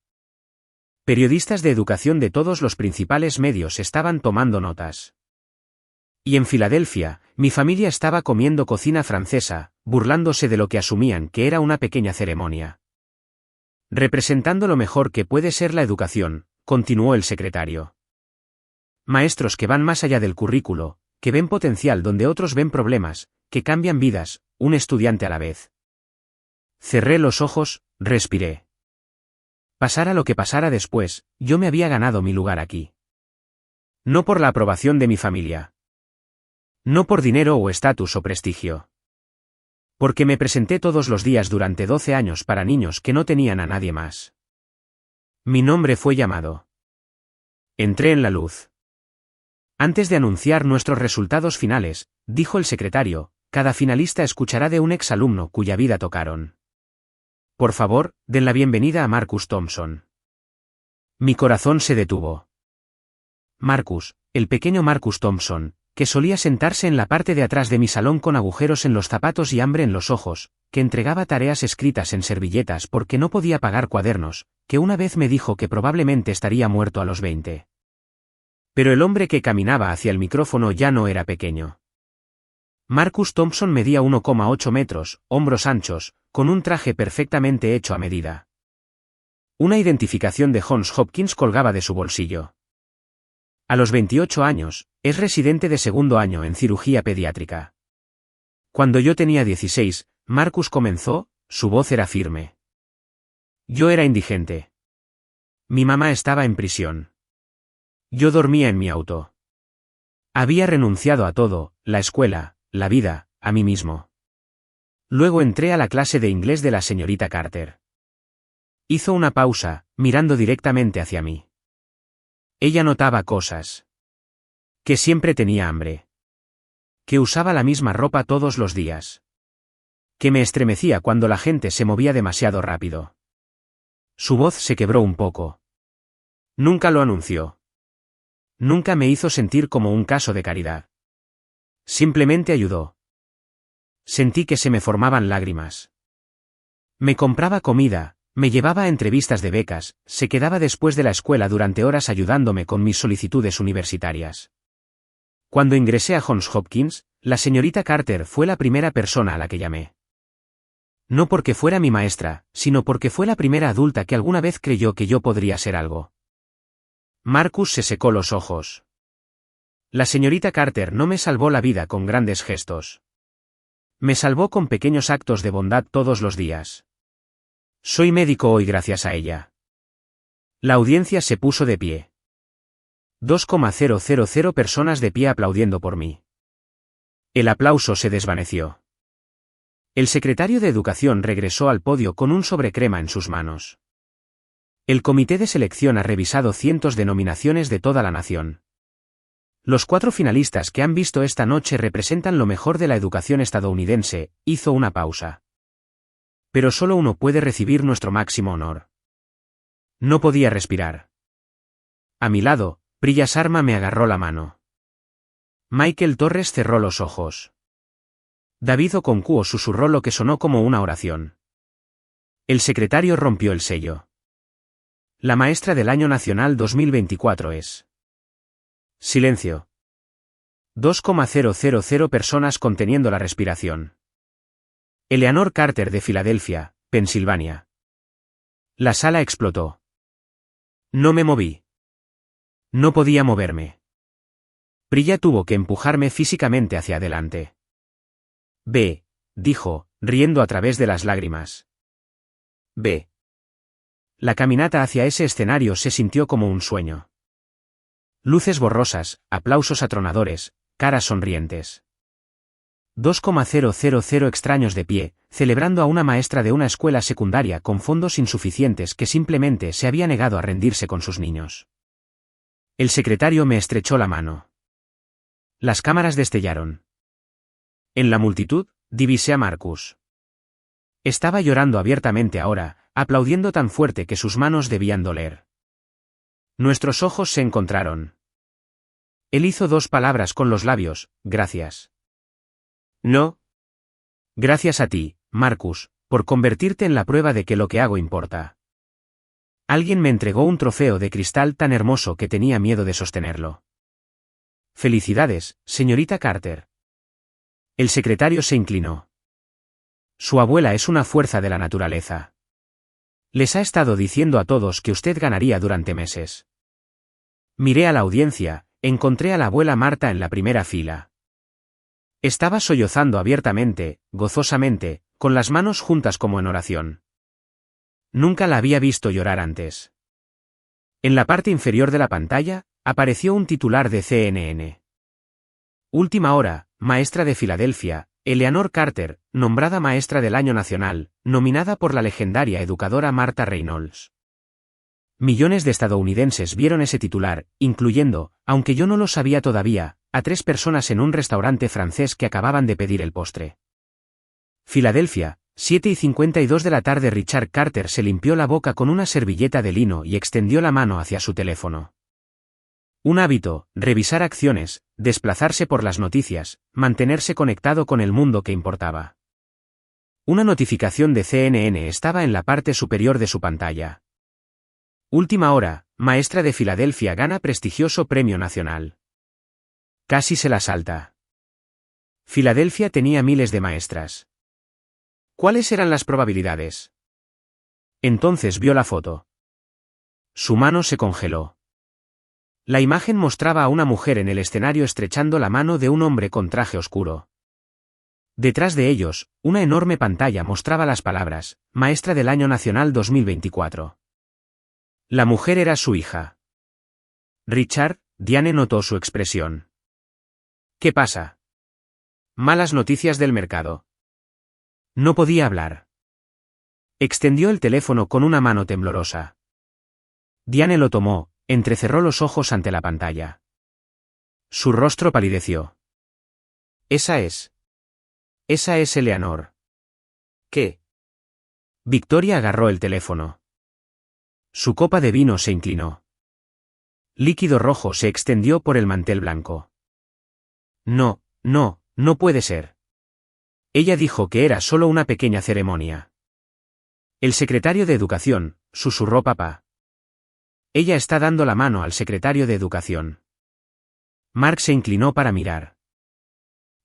Periodistas de educación de todos los principales medios estaban tomando notas. Y en Filadelfia, mi familia estaba comiendo cocina francesa, burlándose de lo que asumían que era una pequeña ceremonia. Representando lo mejor que puede ser la educación, continuó el secretario. Maestros que van más allá del currículo, que ven potencial donde otros ven problemas, que cambian vidas, un estudiante a la vez. Cerré los ojos, respiré. Pasara lo que pasara después, yo me había ganado mi lugar aquí. No por la aprobación de mi familia. No por dinero o estatus o prestigio. Porque me presenté todos los días durante 12 años para niños que no tenían a nadie más. Mi nombre fue llamado. Entré en la luz. Antes de anunciar nuestros resultados finales, dijo el secretario, cada finalista escuchará de un exalumno cuya vida tocaron. Por favor, den la bienvenida a Marcus Thompson. Mi corazón se detuvo. Marcus, el pequeño Marcus Thompson, que solía sentarse en la parte de atrás de mi salón con agujeros en los zapatos y hambre en los ojos, que entregaba tareas escritas en servilletas porque no podía pagar cuadernos, que una vez me dijo que probablemente estaría muerto a los 20. Pero el hombre que caminaba hacia el micrófono ya no era pequeño. Marcus Thompson medía 1,8 metros, hombros anchos, con un traje perfectamente hecho a medida. Una identificación de Johns Hopkins colgaba de su bolsillo. A los 28 años, es residente de segundo año en cirugía pediátrica. Cuando yo tenía 16, Marcus comenzó, su voz era firme. Yo era indigente. Mi mamá estaba en prisión. Yo dormía en mi auto. Había renunciado a todo, la escuela, la vida, a mí mismo. Luego entré a la clase de inglés de la señorita Carter. Hizo una pausa, mirando directamente hacia mí. Ella notaba cosas. Que siempre tenía hambre. Que usaba la misma ropa todos los días. Que me estremecía cuando la gente se movía demasiado rápido. Su voz se quebró un poco. Nunca lo anunció. Nunca me hizo sentir como un caso de caridad. Simplemente ayudó. Sentí que se me formaban lágrimas. Me compraba comida, me llevaba a entrevistas de becas, se quedaba después de la escuela durante horas ayudándome con mis solicitudes universitarias. Cuando ingresé a Johns Hopkins, la señorita Carter fue la primera persona a la que llamé. No porque fuera mi maestra, sino porque fue la primera adulta que alguna vez creyó que yo podría ser algo. Marcus se secó los ojos. La señorita Carter no me salvó la vida con grandes gestos. Me salvó con pequeños actos de bondad todos los días. Soy médico hoy gracias a ella. La audiencia se puso de pie. 2,000 personas de pie aplaudiendo por mí. El aplauso se desvaneció. El secretario de Educación regresó al podio con un sobre crema en sus manos. El comité de selección ha revisado cientos de nominaciones de toda la nación. Los 4 finalistas que han visto esta noche representan lo mejor de la educación estadounidense, hizo una pausa. Pero solo uno puede recibir nuestro máximo honor. No podía respirar. A mi lado, Priya Sharma me agarró la mano. Michael Torres cerró los ojos. David Okonkwo susurró lo que sonó como una oración. El secretario rompió el sello. La maestra del año nacional 2024 es. Silencio. 2,000 personas conteniendo la respiración. Eleanor Carter de Filadelfia, Pensilvania. La sala explotó. No me moví. No podía moverme. Priya tuvo que empujarme físicamente hacia adelante. Ve, dijo, riendo a través de las lágrimas. Ve. La caminata hacia ese escenario se sintió como un sueño. Luces borrosas, aplausos atronadores, caras sonrientes. 2,000 extraños de pie, celebrando a una maestra de una escuela secundaria con fondos insuficientes que simplemente se había negado a rendirse con sus niños. El secretario me estrechó la mano. Las cámaras destellaron. En la multitud, divisé a Marcus. Estaba llorando abiertamente ahora, aplaudiendo tan fuerte que sus manos debían doler. Nuestros ojos se encontraron. Él hizo 2 palabras con los labios: gracias. No. Gracias a ti, Marcus, por convertirte en la prueba de que lo que hago importa. Alguien me entregó un trofeo de cristal tan hermoso que tenía miedo de sostenerlo. Felicidades, señorita Carter. El secretario se inclinó. Su abuela es una fuerza de la naturaleza. Les ha estado diciendo a todos que usted ganaría durante meses. Miré a la audiencia, encontré a la abuela Marta en la primera fila. Estaba sollozando abiertamente, gozosamente, con las manos juntas como en oración. Nunca la había visto llorar antes. En la parte inferior de la pantalla, apareció un titular de CNN. Última hora, maestra de Filadelfia, Eleanor Carter, nombrada maestra del Año Nacional, nominada por la legendaria educadora Martha Reynolds. Millones de estadounidenses vieron ese titular, incluyendo, aunque yo no lo sabía todavía, a 3 personas en un restaurante francés que acababan de pedir el postre. Filadelfia, 7:52 de la tarde. Richard Carter se limpió la boca con una servilleta de lino y extendió la mano hacia su teléfono. Un hábito: revisar acciones, desplazarse por las noticias, mantenerse conectado con el mundo que importaba. Una notificación de CNN estaba en la parte superior de su pantalla. Última hora, maestra de Filadelfia gana prestigioso premio nacional. Casi se la salta. Filadelfia tenía miles de maestras. ¿Cuáles eran las probabilidades? Entonces vio la foto. Su mano se congeló. La imagen mostraba a una mujer en el escenario estrechando la mano de un hombre con traje oscuro. Detrás de ellos, una enorme pantalla mostraba las palabras: Maestra del Año Nacional 2024. La mujer era su hija. Richard, Diane notó su expresión. ¿Qué pasa? Malas noticias del mercado. No podía hablar. Extendió el teléfono con una mano temblorosa. Diane lo tomó, entrecerró los ojos ante la pantalla. Su rostro palideció. Esa es Eleanor. ¿Qué? Victoria agarró el teléfono. Su copa de vino se inclinó. Líquido rojo se extendió por el mantel blanco. No puede ser. Ella dijo que era solo una pequeña ceremonia. El secretario de Educación, susurró papá. Ella está dando la mano al secretario de Educación. Mark se inclinó para mirar.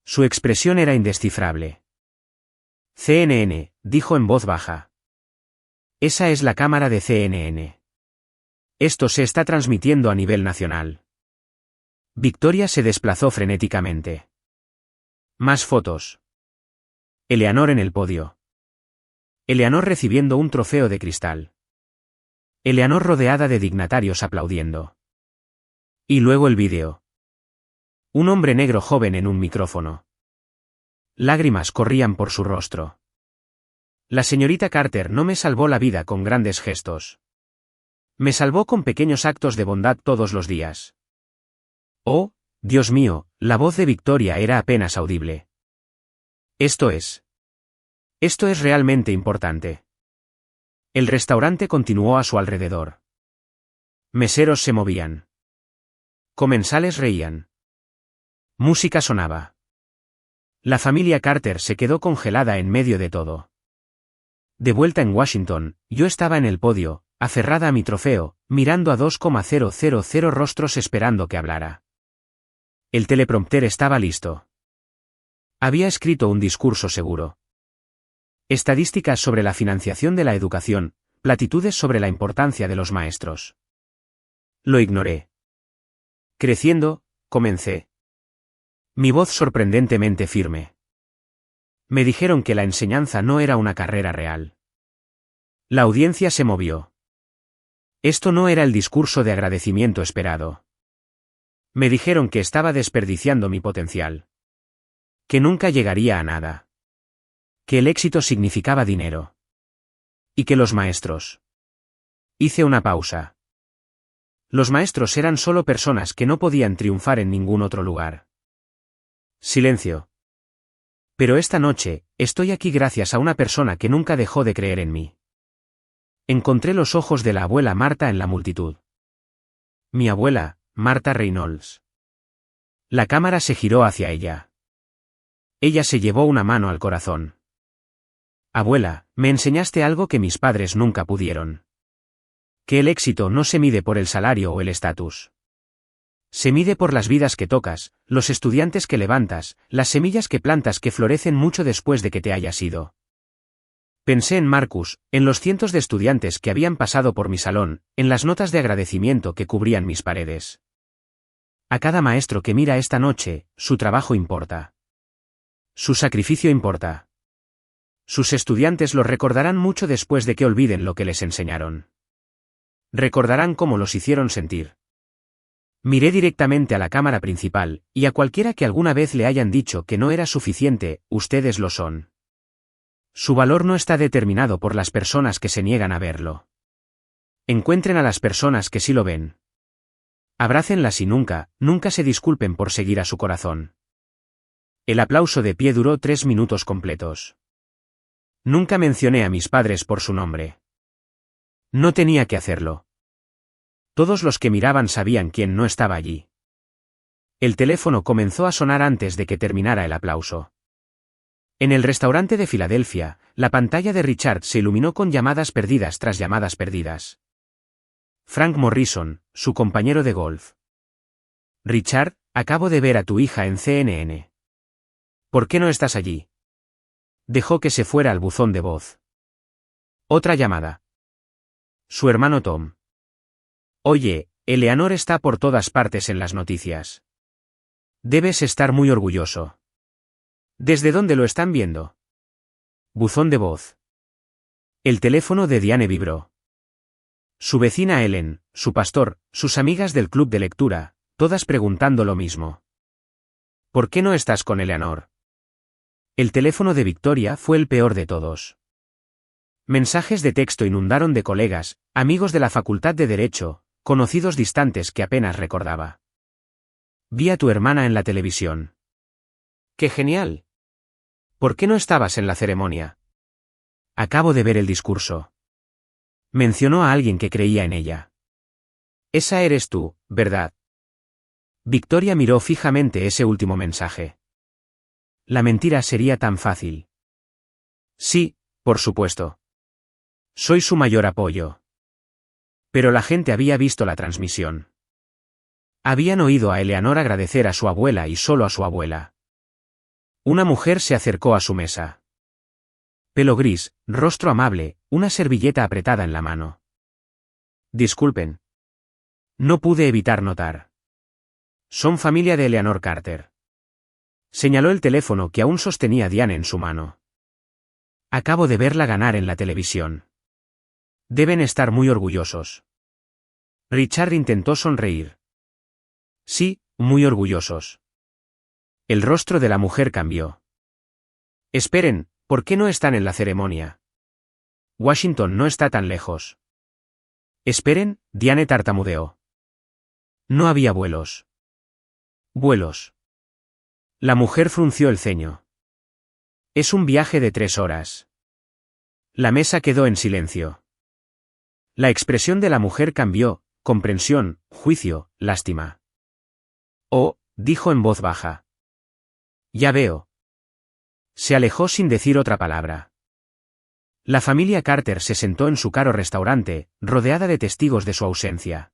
Su expresión era indescifrable. CNN, dijo en voz baja. Esa es la cámara de CNN. Esto se está transmitiendo a nivel nacional. Victoria se desplazó frenéticamente. Más fotos. Eleanor en el podio. Eleanor recibiendo un trofeo de cristal. Eleanor rodeada de dignatarios aplaudiendo. Y luego el vídeo. Un hombre negro joven en un micrófono. Lágrimas corrían por su rostro. La señorita Carter no me salvó la vida con grandes gestos. Me salvó con pequeños actos de bondad todos los días. Oh, Dios mío, la voz de Victoria era apenas audible. Esto es realmente importante. El restaurante continuó a su alrededor. Meseros se movían. Comensales reían. Música sonaba. La familia Carter se quedó congelada en medio de todo. De vuelta en Washington, yo estaba en el podio, aferrada a mi trofeo, mirando a 2,000 rostros esperando que hablara. El teleprompter estaba listo. Había escrito un discurso seguro. Estadísticas sobre la financiación de la educación, platitudes sobre la importancia de los maestros. Lo ignoré. Creciendo, comencé. Mi voz sorprendentemente firme. Me dijeron que la enseñanza no era una carrera real. La audiencia se movió. Esto no era el discurso de agradecimiento esperado. Me dijeron que estaba desperdiciando mi potencial. Que nunca llegaría a nada. Que el éxito significaba dinero. Y que los maestros. Hice una pausa. Los maestros eran solo personas que no podían triunfar en ningún otro lugar. Silencio. Pero esta noche, estoy aquí gracias a una persona que nunca dejó de creer en mí. Encontré los ojos de la abuela Marta en la multitud. Mi abuela, Marta Reynolds. La cámara se giró hacia ella. Ella se llevó una mano al corazón. Abuela, me enseñaste algo que mis padres nunca pudieron. Que el éxito no se mide por el salario o el estatus. Se mide por las vidas que tocas, los estudiantes que levantas, las semillas que plantas que florecen mucho después de que te hayas ido. Pensé en Marcus, en los cientos de estudiantes que habían pasado por mi salón, en las notas de agradecimiento que cubrían mis paredes. A cada maestro que mira esta noche, su trabajo importa. Su sacrificio importa. Sus estudiantes lo recordarán mucho después de que olviden lo que les enseñaron. Recordarán cómo los hicieron sentir. Miré directamente a la cámara principal, y a cualquiera que alguna vez le hayan dicho que no era suficiente, ustedes lo son. Su valor no está determinado por las personas que se niegan a verlo. Encuentren a las personas que sí lo ven. Abrácenlas y nunca se disculpen por seguir a su corazón. El aplauso de pie duró 3 minutos completos. Nunca mencioné a mis padres por su nombre. No tenía que hacerlo. Todos los que miraban sabían quién no estaba allí. El teléfono comenzó a sonar antes de que terminara el aplauso. En el restaurante de Filadelfia, la pantalla de Richard se iluminó con llamadas perdidas tras llamadas perdidas. Frank Morrison, su compañero de golf. Richard, acabo de ver a tu hija en CNN. ¿Por qué no estás allí? Dejó que se fuera al buzón de voz. Otra llamada. Su hermano Tom. Oye, Eleanor está por todas partes en las noticias. Debes estar muy orgulloso. ¿Desde dónde lo están viendo? Buzón de voz. El teléfono de Diane vibró. Su vecina Ellen, su pastor, sus amigas del club de lectura, todas preguntando lo mismo. ¿Por qué no estás con Eleanor? El teléfono de Victoria fue el peor de todos. Mensajes de texto inundaron de colegas, amigos de la Facultad de Derecho, conocidos distantes que apenas recordaba. Vi a tu hermana en la televisión. ¡Qué genial! ¿Por qué no estabas en la ceremonia? Acabo de ver el discurso. Mencionó a alguien que creía en ella. Esa eres tú, ¿verdad? Victoria miró fijamente ese último mensaje. La mentira sería tan fácil. Sí, por supuesto. Soy su mayor apoyo. Pero la gente había visto la transmisión. Habían oído a Eleanor agradecer a su abuela y solo a su abuela. Una mujer se acercó a su mesa. Pelo gris, rostro amable, una servilleta apretada en la mano. Disculpen. No pude evitar notar. Son familia de Eleanor Carter. Señaló el teléfono que aún sostenía Diane en su mano. Acabo de verla ganar en la televisión. Deben estar muy orgullosos. Richard intentó sonreír. Sí, muy orgullosos. El rostro de la mujer cambió. Esperen, ¿por qué no están en la ceremonia? Washington no está tan lejos. Esperen, Diane tartamudeó. No había vuelos. Vuelos. La mujer frunció el ceño. Es un viaje de 3 horas. La mesa quedó en silencio. La expresión de la mujer cambió, comprensión, juicio, lástima. Oh, dijo en voz baja. Ya veo. Se alejó sin decir otra palabra. La familia Carter se sentó en su caro restaurante, rodeada de testigos de su ausencia.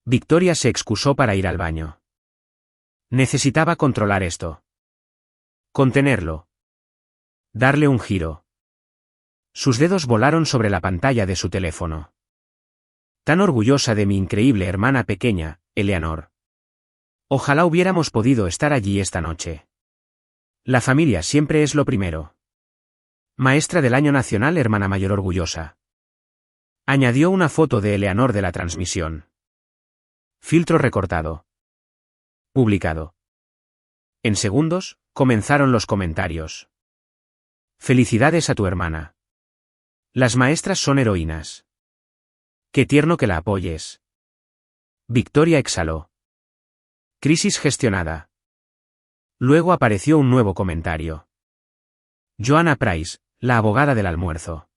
Victoria se excusó para ir al baño. Necesitaba controlar esto. Contenerlo. Darle un giro. Sus dedos volaron sobre la pantalla de su teléfono. Tan orgullosa de mi increíble hermana pequeña, Eleanor. Ojalá hubiéramos podido estar allí esta noche. La familia siempre es lo primero. Maestra del año nacional, hermana mayor orgullosa. Añadió una foto de Eleanor de la transmisión. Filtro recortado. Publicado. En segundos, comenzaron los comentarios. Felicidades a tu hermana. Las maestras son heroínas. Qué tierno que la apoyes. Victoria exhaló. Crisis gestionada. Luego apareció un nuevo comentario. Joanna Price, la abogada del almuerzo.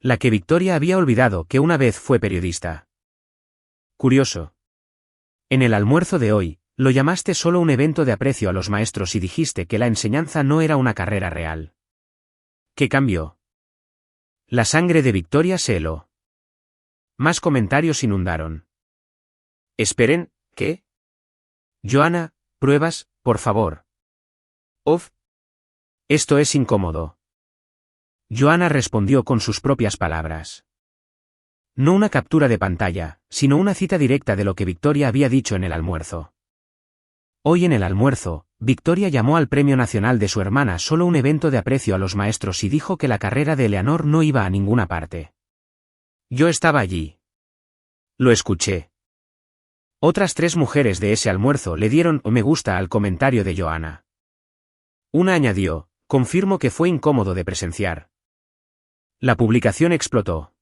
La que Victoria había olvidado que una vez fue periodista. Curioso. En el almuerzo de hoy, lo llamaste solo un evento de aprecio a los maestros y dijiste que la enseñanza no era una carrera real. ¿Qué cambió? La sangre de Victoria se heló. Más comentarios inundaron. Esperen, ¿qué? Joanna, pruebas, por favor. Uf. Esto es incómodo. Joanna respondió con sus propias palabras. No una captura de pantalla, sino una cita directa de lo que Victoria había dicho en el almuerzo. Hoy en el almuerzo, Victoria llamó al Premio Nacional de su hermana solo un evento de aprecio a los maestros y dijo que la carrera de Eleanor no iba a ninguna parte. Yo estaba allí. Lo escuché. Otras 3 mujeres de ese almuerzo le dieron me gusta al comentario de Joanna. Una añadió, confirmo que fue incómodo de presenciar. La publicación explotó.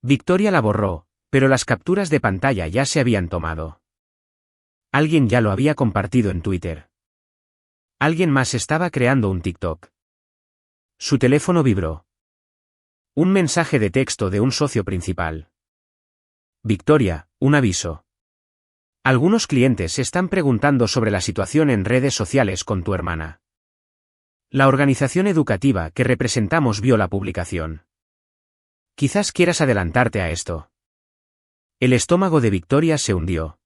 Victoria la borró, pero las capturas de pantalla ya se habían tomado. Alguien ya lo había compartido en Twitter. Alguien más estaba creando un TikTok. Su teléfono vibró. Un mensaje de texto de un socio principal. Victoria, un aviso. Algunos clientes están preguntando sobre la situación en redes sociales con tu hermana. La organización educativa que representamos vio la publicación. Quizás quieras adelantarte a esto. El estómago de Victoria se hundió.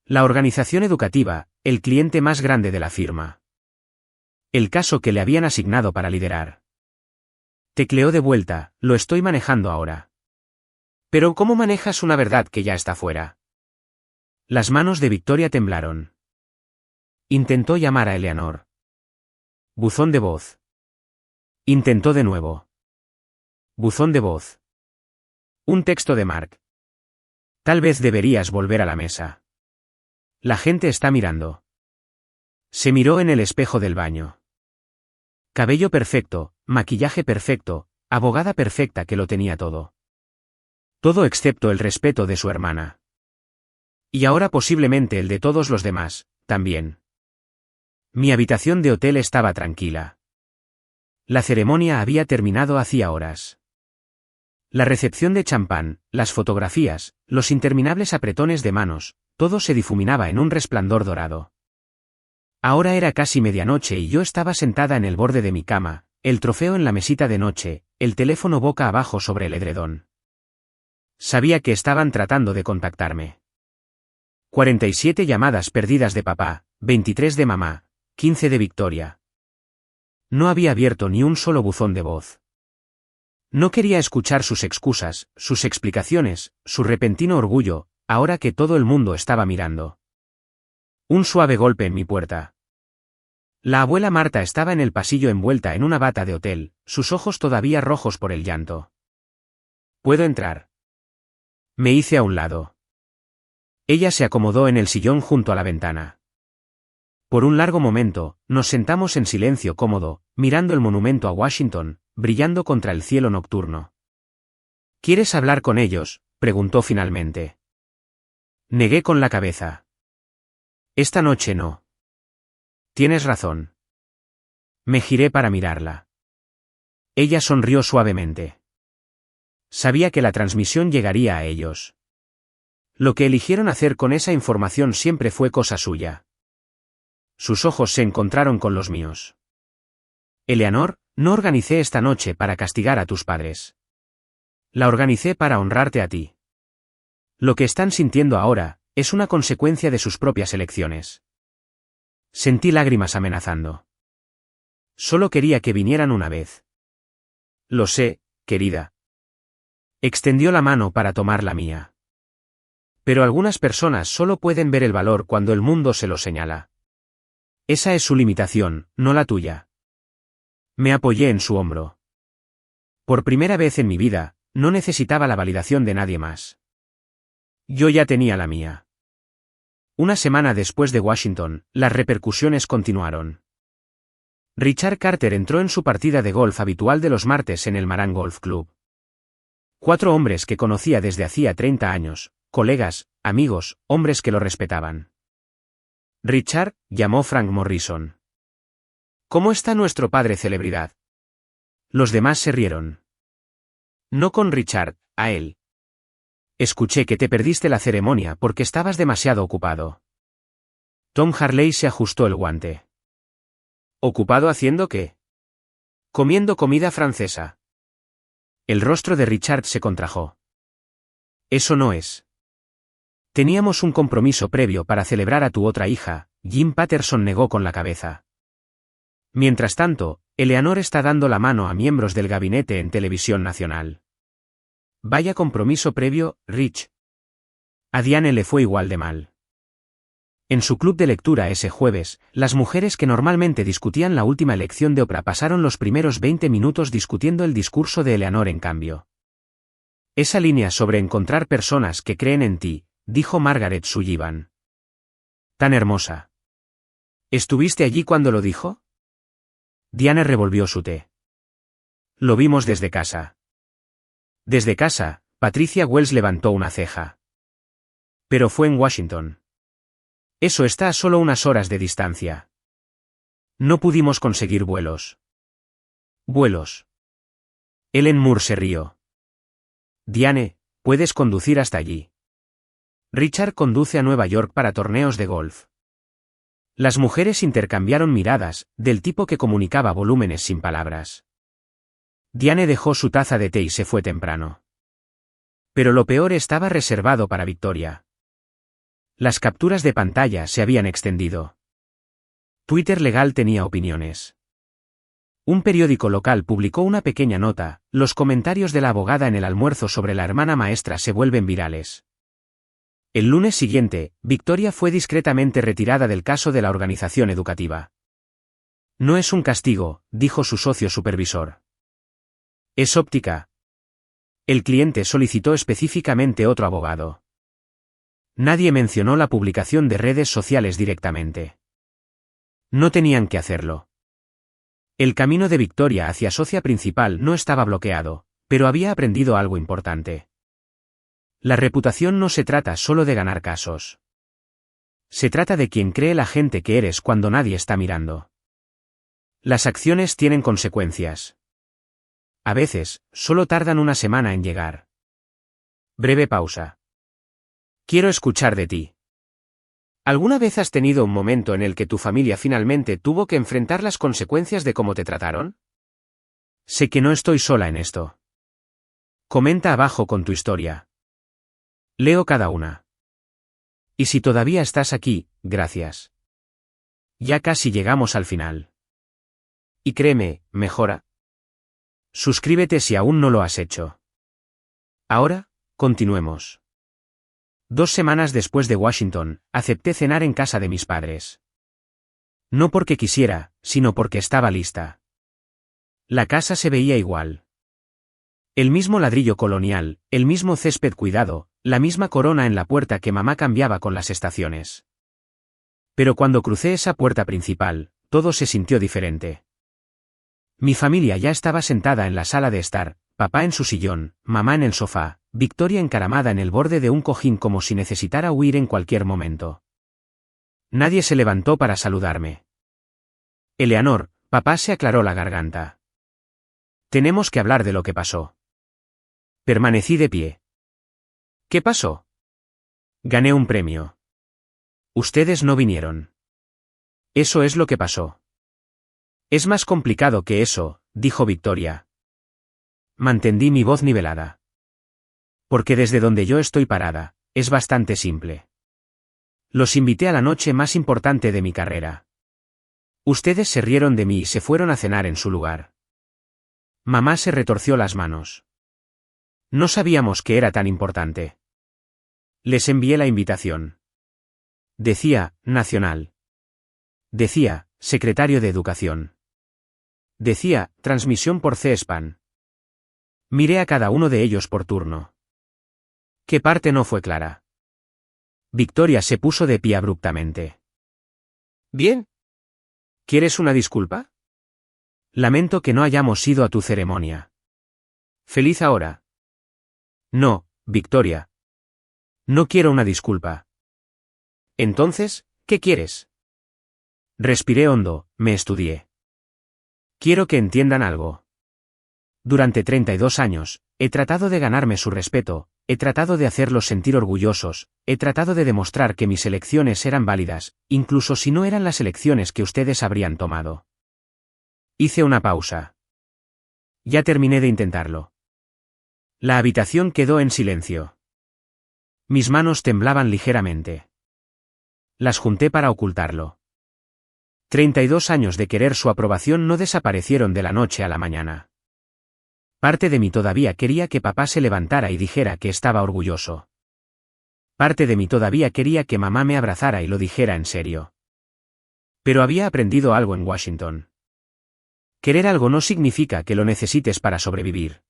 La organización educativa, el cliente más grande de la firma. El caso que le habían asignado para liderar. Tecleó de vuelta, lo estoy manejando ahora. Pero ¿cómo manejas una verdad que ya está fuera? Las manos de Victoria temblaron. Intentó llamar a Eleanor. Buzón de voz. Intentó de nuevo. Buzón de voz. Un texto de Mark. Tal vez deberías volver a la mesa. La gente está mirando. Se miró en el espejo del baño. Cabello perfecto, maquillaje perfecto, abogada perfecta que lo tenía todo. Todo excepto el respeto de su hermana. Y ahora posiblemente el de todos los demás, también. Mi habitación de hotel estaba tranquila. La ceremonia había terminado hacía horas. La recepción de champán, las fotografías, los interminables apretones de manos, todo se difuminaba en un resplandor dorado. Ahora era casi medianoche y yo estaba sentada en el borde de mi cama, el trofeo en la mesita de noche, el teléfono boca abajo sobre el edredón. Sabía que estaban tratando de contactarme. 47 llamadas perdidas de papá, 23 de mamá, 15 de Victoria. No había abierto ni un solo buzón de voz. No quería escuchar sus excusas, sus explicaciones, su repentino orgullo, ahora que todo el mundo estaba mirando. Un suave golpe en mi puerta. La abuela Marta estaba en el pasillo envuelta en una bata de hotel, sus ojos todavía rojos por el llanto. ¿Puedo entrar? Me hice a un lado. Ella se acomodó en el sillón junto a la ventana. Por un largo momento, nos sentamos en silencio cómodo, mirando el monumento a Washington, brillando contra el cielo nocturno. ¿Quieres hablar con ellos?, preguntó finalmente. Negué con la cabeza. Esta noche no. Tienes razón. Me giré para mirarla. Ella sonrió suavemente. Sabía que la transmisión llegaría a ellos. Lo que eligieron hacer con esa información siempre fue cosa suya. Sus ojos se encontraron con los míos. Eleanor, no organicé esta noche para castigar a tus padres. La organicé para honrarte a ti. Lo que están sintiendo ahora, es una consecuencia de sus propias elecciones. Sentí lágrimas amenazando. Solo quería que vinieran una vez. Lo sé, querida. Extendió la mano para tomar la mía. Pero algunas personas solo pueden ver el valor cuando el mundo se lo señala. Esa es su limitación, no la tuya. Me apoyé en su hombro. Por primera vez en mi vida, no necesitaba la validación de nadie más. Yo ya tenía la mía. Una semana después de Washington, las repercusiones continuaron. Richard Carter entró en su partida de golf habitual de los martes en el Marán Golf Club. 4 hombres que conocía desde hacía 30 años, colegas, amigos, hombres que lo respetaban. Richard, llamó Frank Morrison. ¿Cómo está nuestro padre celebridad? Los demás se rieron. No con Richard, a él. Escuché que te perdiste la ceremonia porque estabas demasiado ocupado. Tom Harley se ajustó el guante. ¿Ocupado haciendo qué? Comiendo comida francesa. El rostro de Richard se contrajo. Eso no es. Teníamos un compromiso previo para celebrar a tu otra hija. Jim Patterson negó con la cabeza. Mientras tanto, Eleanor está dando la mano a miembros del gabinete en televisión nacional. Vaya compromiso previo, Rich. A Diane le fue igual de mal. En su club de lectura ese jueves, las mujeres que normalmente discutían la última elección de Oprah pasaron los primeros 20 minutos discutiendo el discurso de Eleanor en cambio. Esa línea sobre encontrar personas que creen en ti, dijo Margaret Sullivan. Tan hermosa. ¿Estuviste allí cuando lo dijo? Diane revolvió su té. Lo vimos desde casa. Desde casa, Patricia Wells levantó una ceja. Pero fue en Washington. Eso está a solo unas horas de distancia. No pudimos conseguir vuelos. Vuelos. Ellen Moore se rió. Diane, puedes conducir hasta allí. Richard conduce a Nueva York para torneos de golf. Las mujeres intercambiaron miradas, del tipo que comunicaba volúmenes sin palabras. Diane dejó su taza de té y se fue temprano. Pero lo peor estaba reservado para Victoria. Las capturas de pantalla se habían extendido. Twitter Legal tenía opiniones. Un periódico local publicó una pequeña nota, los comentarios de la abogada en el almuerzo sobre la hermana maestra se vuelven virales. El lunes siguiente, Victoria fue discretamente retirada del caso de la organización educativa. No es un castigo, dijo su socio supervisor. Es óptica. El cliente solicitó específicamente otro abogado. Nadie mencionó la publicación de redes sociales directamente. No tenían que hacerlo. El camino de Victoria hacia socia principal no estaba bloqueado, pero había aprendido algo importante. La reputación no se trata solo de ganar casos. Se trata de quien cree la gente que eres cuando nadie está mirando. Las acciones tienen consecuencias. A veces, solo tardan una semana en llegar. Breve pausa. Quiero escuchar de ti. ¿Alguna vez has tenido un momento en el que tu familia finalmente tuvo que enfrentar las consecuencias de cómo te trataron? Sé que no estoy sola en esto. Comenta abajo con tu historia. Leo cada una. Y si todavía estás aquí, gracias. Ya casi llegamos al final. Y créeme, mejora. Suscríbete si aún no lo has hecho. Ahora, continuemos. 2 semanas después de Washington, acepté cenar en casa de mis padres. No porque quisiera, sino porque estaba lista. La casa se veía igual. El mismo ladrillo colonial, el mismo césped cuidado, la misma corona en la puerta que mamá cambiaba con las estaciones. Pero cuando crucé esa puerta principal, todo se sintió diferente. Mi familia ya estaba sentada en la sala de estar, papá en su sillón, mamá en el sofá, Victoria encaramada en el borde de un cojín como si necesitara huir en cualquier momento. Nadie se levantó para saludarme. Eleanor, papá se aclaró la garganta. Tenemos que hablar de lo que pasó. Permanecí de pie. ¿Qué pasó? Gané un premio. Ustedes no vinieron. Eso es lo que pasó. Es más complicado que eso, dijo Victoria. Mantendí mi voz nivelada. Porque desde donde yo estoy parada, es bastante simple. Los invité a la noche más importante de mi carrera. Ustedes se rieron de mí y se fueron a cenar en su lugar. Mamá se retorció las manos. No sabíamos que era tan importante. Les envié la invitación. Decía, nacional. Decía, secretario de Educación. Decía, transmisión por C-SPAN. Miré a cada uno de ellos por turno. ¿Qué parte no fue clara? Victoria se puso de pie abruptamente. Bien. ¿Quieres una disculpa? Lamento que no hayamos ido a tu ceremonia. Feliz ahora. No, Victoria. No quiero una disculpa. Entonces, ¿qué quieres? Respiré hondo, me estudié. Quiero que entiendan algo. Durante 32 años, he tratado de ganarme su respeto, he tratado de hacerlos sentir orgullosos, he tratado de demostrar que mis elecciones eran válidas, incluso si no eran las elecciones que ustedes habrían tomado. Hice una pausa. Ya terminé de intentarlo. La habitación quedó en silencio. Mis manos temblaban ligeramente. Las junté para ocultarlo. 32 años de querer su aprobación no desaparecieron de la noche a la mañana. Parte de mí todavía quería que papá se levantara y dijera que estaba orgulloso. Parte de mí todavía quería que mamá me abrazara y lo dijera en serio. Pero había aprendido algo en Washington. Querer algo no significa que lo necesites para sobrevivir.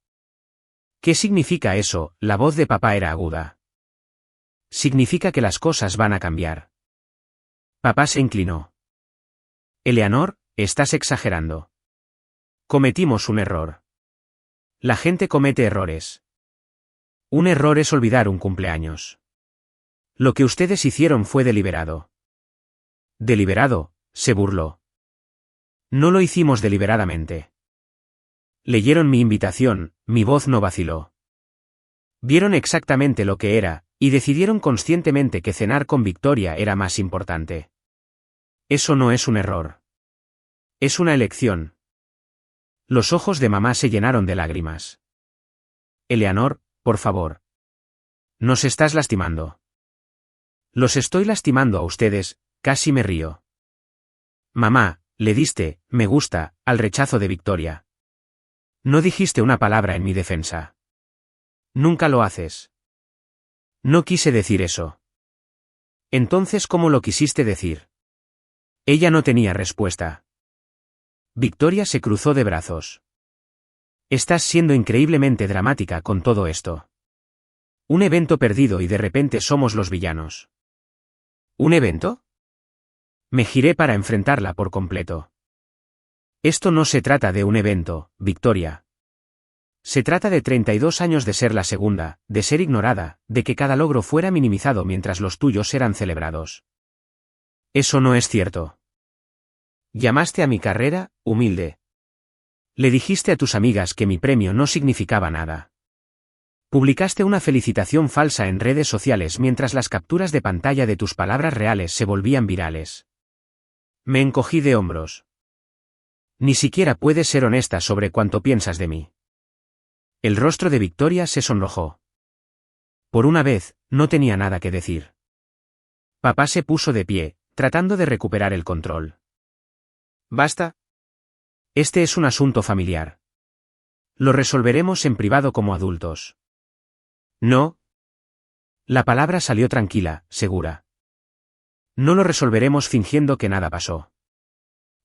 ¿Qué significa eso? La voz de papá era aguda. Significa que las cosas van a cambiar. Papá se inclinó. Eleanor, estás exagerando. Cometimos un error. La gente comete errores. Un error es olvidar un cumpleaños. Lo que ustedes hicieron fue deliberado. ¿Deliberado?, se burló. No lo hicimos deliberadamente. Leyeron mi invitación, mi voz no vaciló. Vieron exactamente lo que era, y decidieron conscientemente que cenar con Victoria era más importante. Eso no es un error. Es una elección. Los ojos de mamá se llenaron de lágrimas. Eleanor, por favor. Nos estás lastimando. Los estoy lastimando a ustedes, casi me río. Mamá, le diste, me gusta, al rechazo de Victoria. No dijiste una palabra en mi defensa. Nunca lo haces. No quise decir eso. Entonces, ¿cómo lo quisiste decir? Ella no tenía respuesta. Victoria se cruzó de brazos. Estás siendo increíblemente dramática con todo esto. Un evento perdido y de repente somos los villanos. ¿Un evento? Me giré para enfrentarla por completo. Esto no se trata de un evento, Victoria. Se trata de 32 años de ser la segunda, de ser ignorada, de que cada logro fuera minimizado mientras los tuyos eran celebrados. Eso no es cierto. Llamaste a mi carrera, humilde. Le dijiste a tus amigas que mi premio no significaba nada. Publicaste una felicitación falsa en redes sociales mientras las capturas de pantalla de tus palabras reales se volvían virales. Me encogí de hombros. Ni siquiera puedes ser honesta sobre cuánto piensas de mí. El rostro de Victoria se sonrojó. Por una vez, no tenía nada que decir. Papá se puso de pie, tratando de recuperar el control. ¿Basta? Este es un asunto familiar. Lo resolveremos en privado como adultos. No. La palabra salió tranquila, segura. No lo resolveremos fingiendo que nada pasó.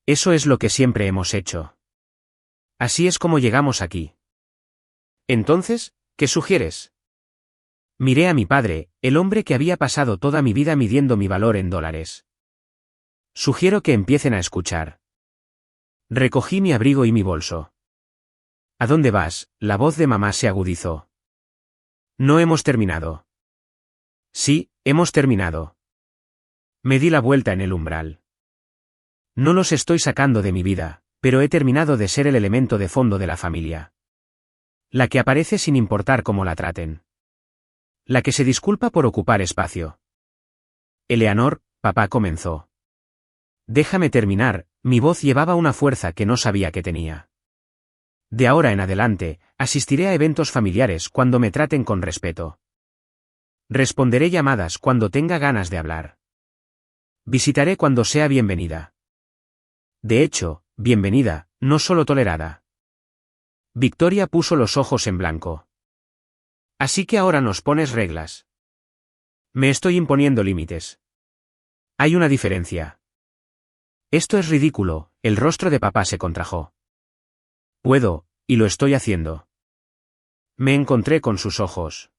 Eso es lo que siempre hemos hecho. Así es como llegamos aquí. Entonces, ¿qué sugieres? Miré a mi padre, el hombre que había pasado toda mi vida midiendo mi valor en dólares. Sugiero que empiecen a escuchar. Recogí mi abrigo y mi bolso. ¿A dónde vas? La voz de mamá se agudizó. No hemos terminado. Sí, hemos terminado. Me di la vuelta en el umbral. No los estoy sacando de mi vida, pero he terminado de ser el elemento de fondo de la familia. La que aparece sin importar cómo la traten. La que se disculpa por ocupar espacio. Eleanor, papá comenzó. Déjame terminar, mi voz llevaba una fuerza que no sabía que tenía. De ahora en adelante, asistiré a eventos familiares cuando me traten con respeto. Responderé llamadas cuando tenga ganas de hablar. Visitaré cuando sea bienvenida. De hecho, bienvenida, no solo tolerada. Victoria puso los ojos en blanco. Así que ahora nos pones reglas. Me estoy imponiendo límites. Hay una diferencia. Esto es ridículo, el rostro de papá se contrajo. Puedo, y lo estoy haciendo. Me encontré con sus ojos.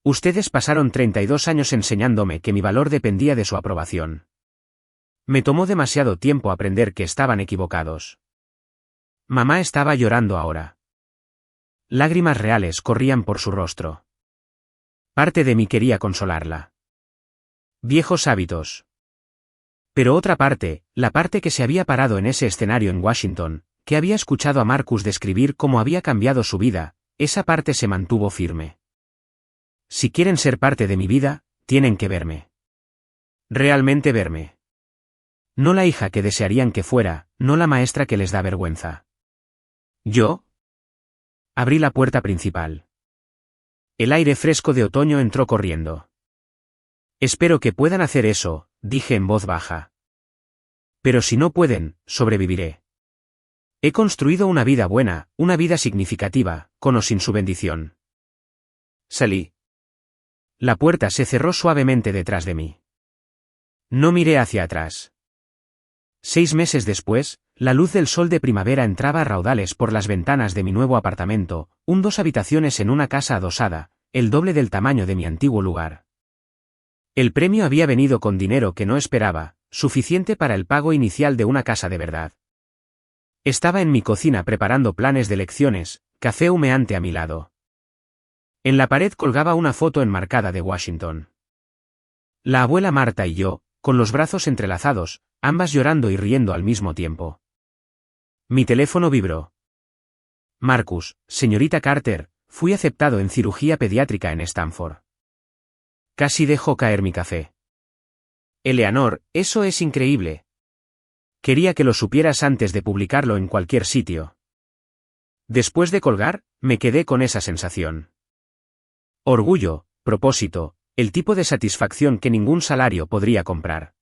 Ustedes pasaron 32 años enseñándome que mi valor dependía de su aprobación. Me tomó demasiado tiempo aprender que estaban equivocados. Mamá estaba llorando ahora. Lágrimas reales corrían por su rostro. Parte de mí quería consolarla. Viejos hábitos. Pero otra parte, la parte que se había parado en ese escenario en Washington, que había escuchado a Marcus describir cómo había cambiado su vida, esa parte se mantuvo firme. Si quieren ser parte de mi vida, tienen que verme. Realmente verme. No la hija que desearían que fuera, no la maestra que les da vergüenza. ¿Yo? Abrí la puerta principal. El aire fresco de otoño entró corriendo. Espero que puedan hacer eso, dije en voz baja. Pero si no pueden, sobreviviré. He construido una vida buena, una vida significativa, con o sin su bendición. Salí. La puerta se cerró suavemente detrás de mí. No miré hacia atrás. 6 meses después, la luz del sol de primavera entraba a raudales por las ventanas de mi nuevo apartamento, 2 habitaciones en una casa adosada, el doble del tamaño de mi antiguo lugar. El premio había venido con dinero que no esperaba, suficiente para el pago inicial de una casa de verdad. Estaba en mi cocina preparando planes de lecciones, café humeante a mi lado. En la pared colgaba una foto enmarcada de Washington. La abuela Marta y yo, con los brazos entrelazados, ambas llorando y riendo al mismo tiempo. Mi teléfono vibró. Marcus, señorita Carter, fui aceptado en cirugía pediátrica en Stanford. Casi dejó caer mi café. Eleanor, eso es increíble. Quería que lo supieras antes de publicarlo en cualquier sitio. Después de colgar, me quedé con esa sensación. Orgullo, propósito, el tipo de satisfacción que ningún salario podría comprar.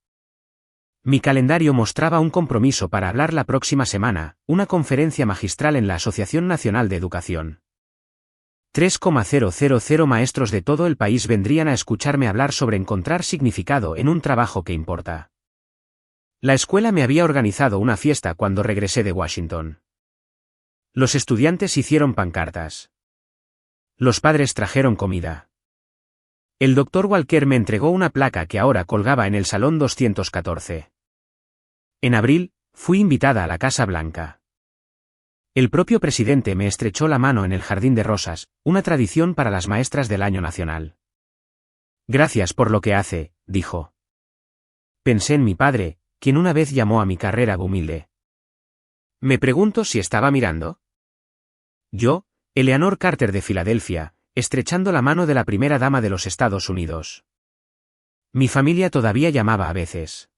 Mi calendario mostraba un compromiso para hablar la próxima semana, una conferencia magistral en la Asociación Nacional de Educación. 3,000 maestros de todo el país vendrían a escucharme hablar sobre encontrar significado en un trabajo que importa. La escuela me había organizado una fiesta cuando regresé de Washington. Los estudiantes hicieron pancartas. Los padres trajeron comida. El Dr. Walker me entregó una placa que ahora colgaba en el Salón 214. En abril, fui invitada a la Casa Blanca. El propio presidente me estrechó la mano en el Jardín de Rosas, una tradición para las maestras del año nacional. Gracias por lo que hace, dijo. Pensé en mi padre, quien una vez llamó a mi carrera humilde. Me pregunto si estaba mirando. Yo, Eleanor Carter de Filadelfia, estrechando la mano de la primera dama de los Estados Unidos. Mi familia todavía llamaba a veces.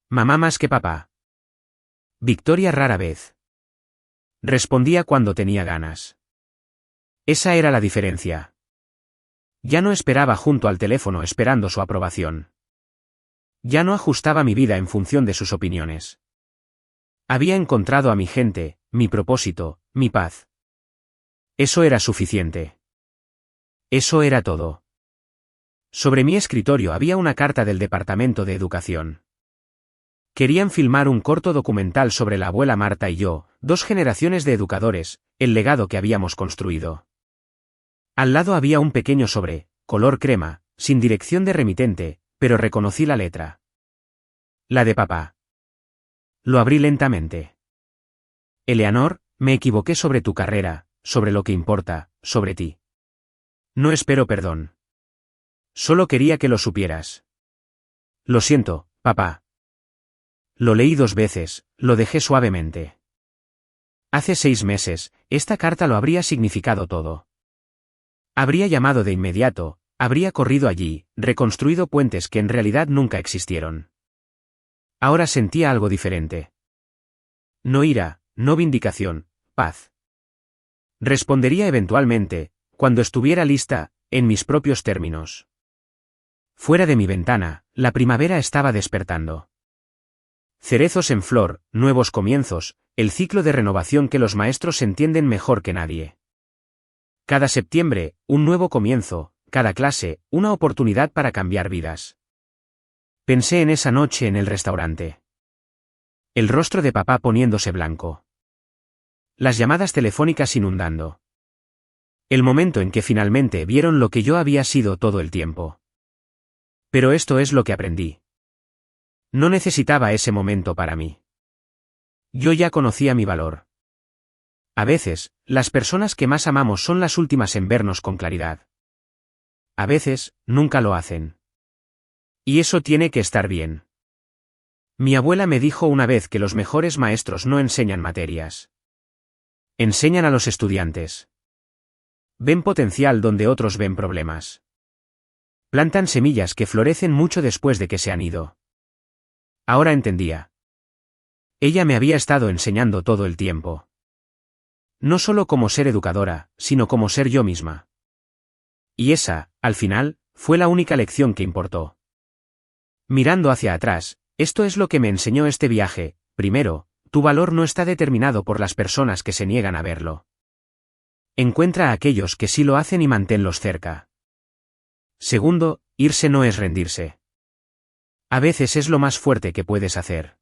Mamá más que papá. Victoria rara vez. Respondía cuando tenía ganas. Esa era la diferencia. Ya no esperaba junto al teléfono esperando su aprobación. Ya no ajustaba mi vida en función de sus opiniones. Había encontrado a mi gente, mi propósito, mi paz. Eso era suficiente. Eso era todo. Sobre mi escritorio había una carta del Departamento de Educación. Querían filmar un corto documental sobre la abuela Marta y yo, 2 generaciones de educadores, el legado que habíamos construido. Al lado había un pequeño sobre, color crema, sin dirección de remitente, pero reconocí la letra. La de papá. Lo abrí lentamente. Eleanor, me equivoqué sobre tu carrera, sobre lo que importa, sobre ti. No espero perdón. Solo quería que lo supieras. Lo siento, papá. Lo leí 2 veces, lo dejé suavemente. Hace 6 meses, esta carta lo habría significado todo. Habría llamado de inmediato, habría corrido allí, reconstruido puentes que en realidad nunca existieron. Ahora sentía algo diferente. No ira, no vindicación, paz. Respondería eventualmente, cuando estuviera lista, en mis propios términos. Fuera de mi ventana, la primavera estaba despertando. Cerezos en flor, nuevos comienzos, el ciclo de renovación que los maestros entienden mejor que nadie. Cada septiembre, un nuevo comienzo, cada clase, una oportunidad para cambiar vidas. Pensé en esa noche en el restaurante. El rostro de papá poniéndose blanco. Las llamadas telefónicas inundando. El momento en que finalmente vieron lo que yo había sido todo el tiempo. Pero esto es lo que aprendí. No necesitaba ese momento para mí. Yo ya conocía mi valor. A veces, las personas que más amamos son las últimas en vernos con claridad. A veces, nunca lo hacen. Y eso tiene que estar bien. Mi abuela me dijo una vez que los mejores maestros no enseñan materias. Enseñan a los estudiantes. Ven potencial donde otros ven problemas. Plantan semillas que florecen mucho después de que se han ido. Ahora entendía. Ella me había estado enseñando todo el tiempo. No solo cómo ser educadora, sino cómo ser yo misma. Y esa, al final, fue la única lección que importó. Mirando hacia atrás, esto es lo que me enseñó este viaje. Primero, tu valor no está determinado por las personas que se niegan a verlo. Encuentra a aquellos que sí lo hacen y manténlos cerca. Segundo, irse no es rendirse. A veces es lo más fuerte que puedes hacer.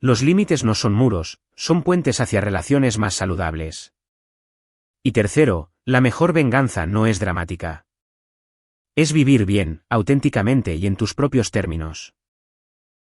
Los límites no son muros, son puentes hacia relaciones más saludables. Y tercero, la mejor venganza no es dramática. Es vivir bien, auténticamente y en tus propios términos.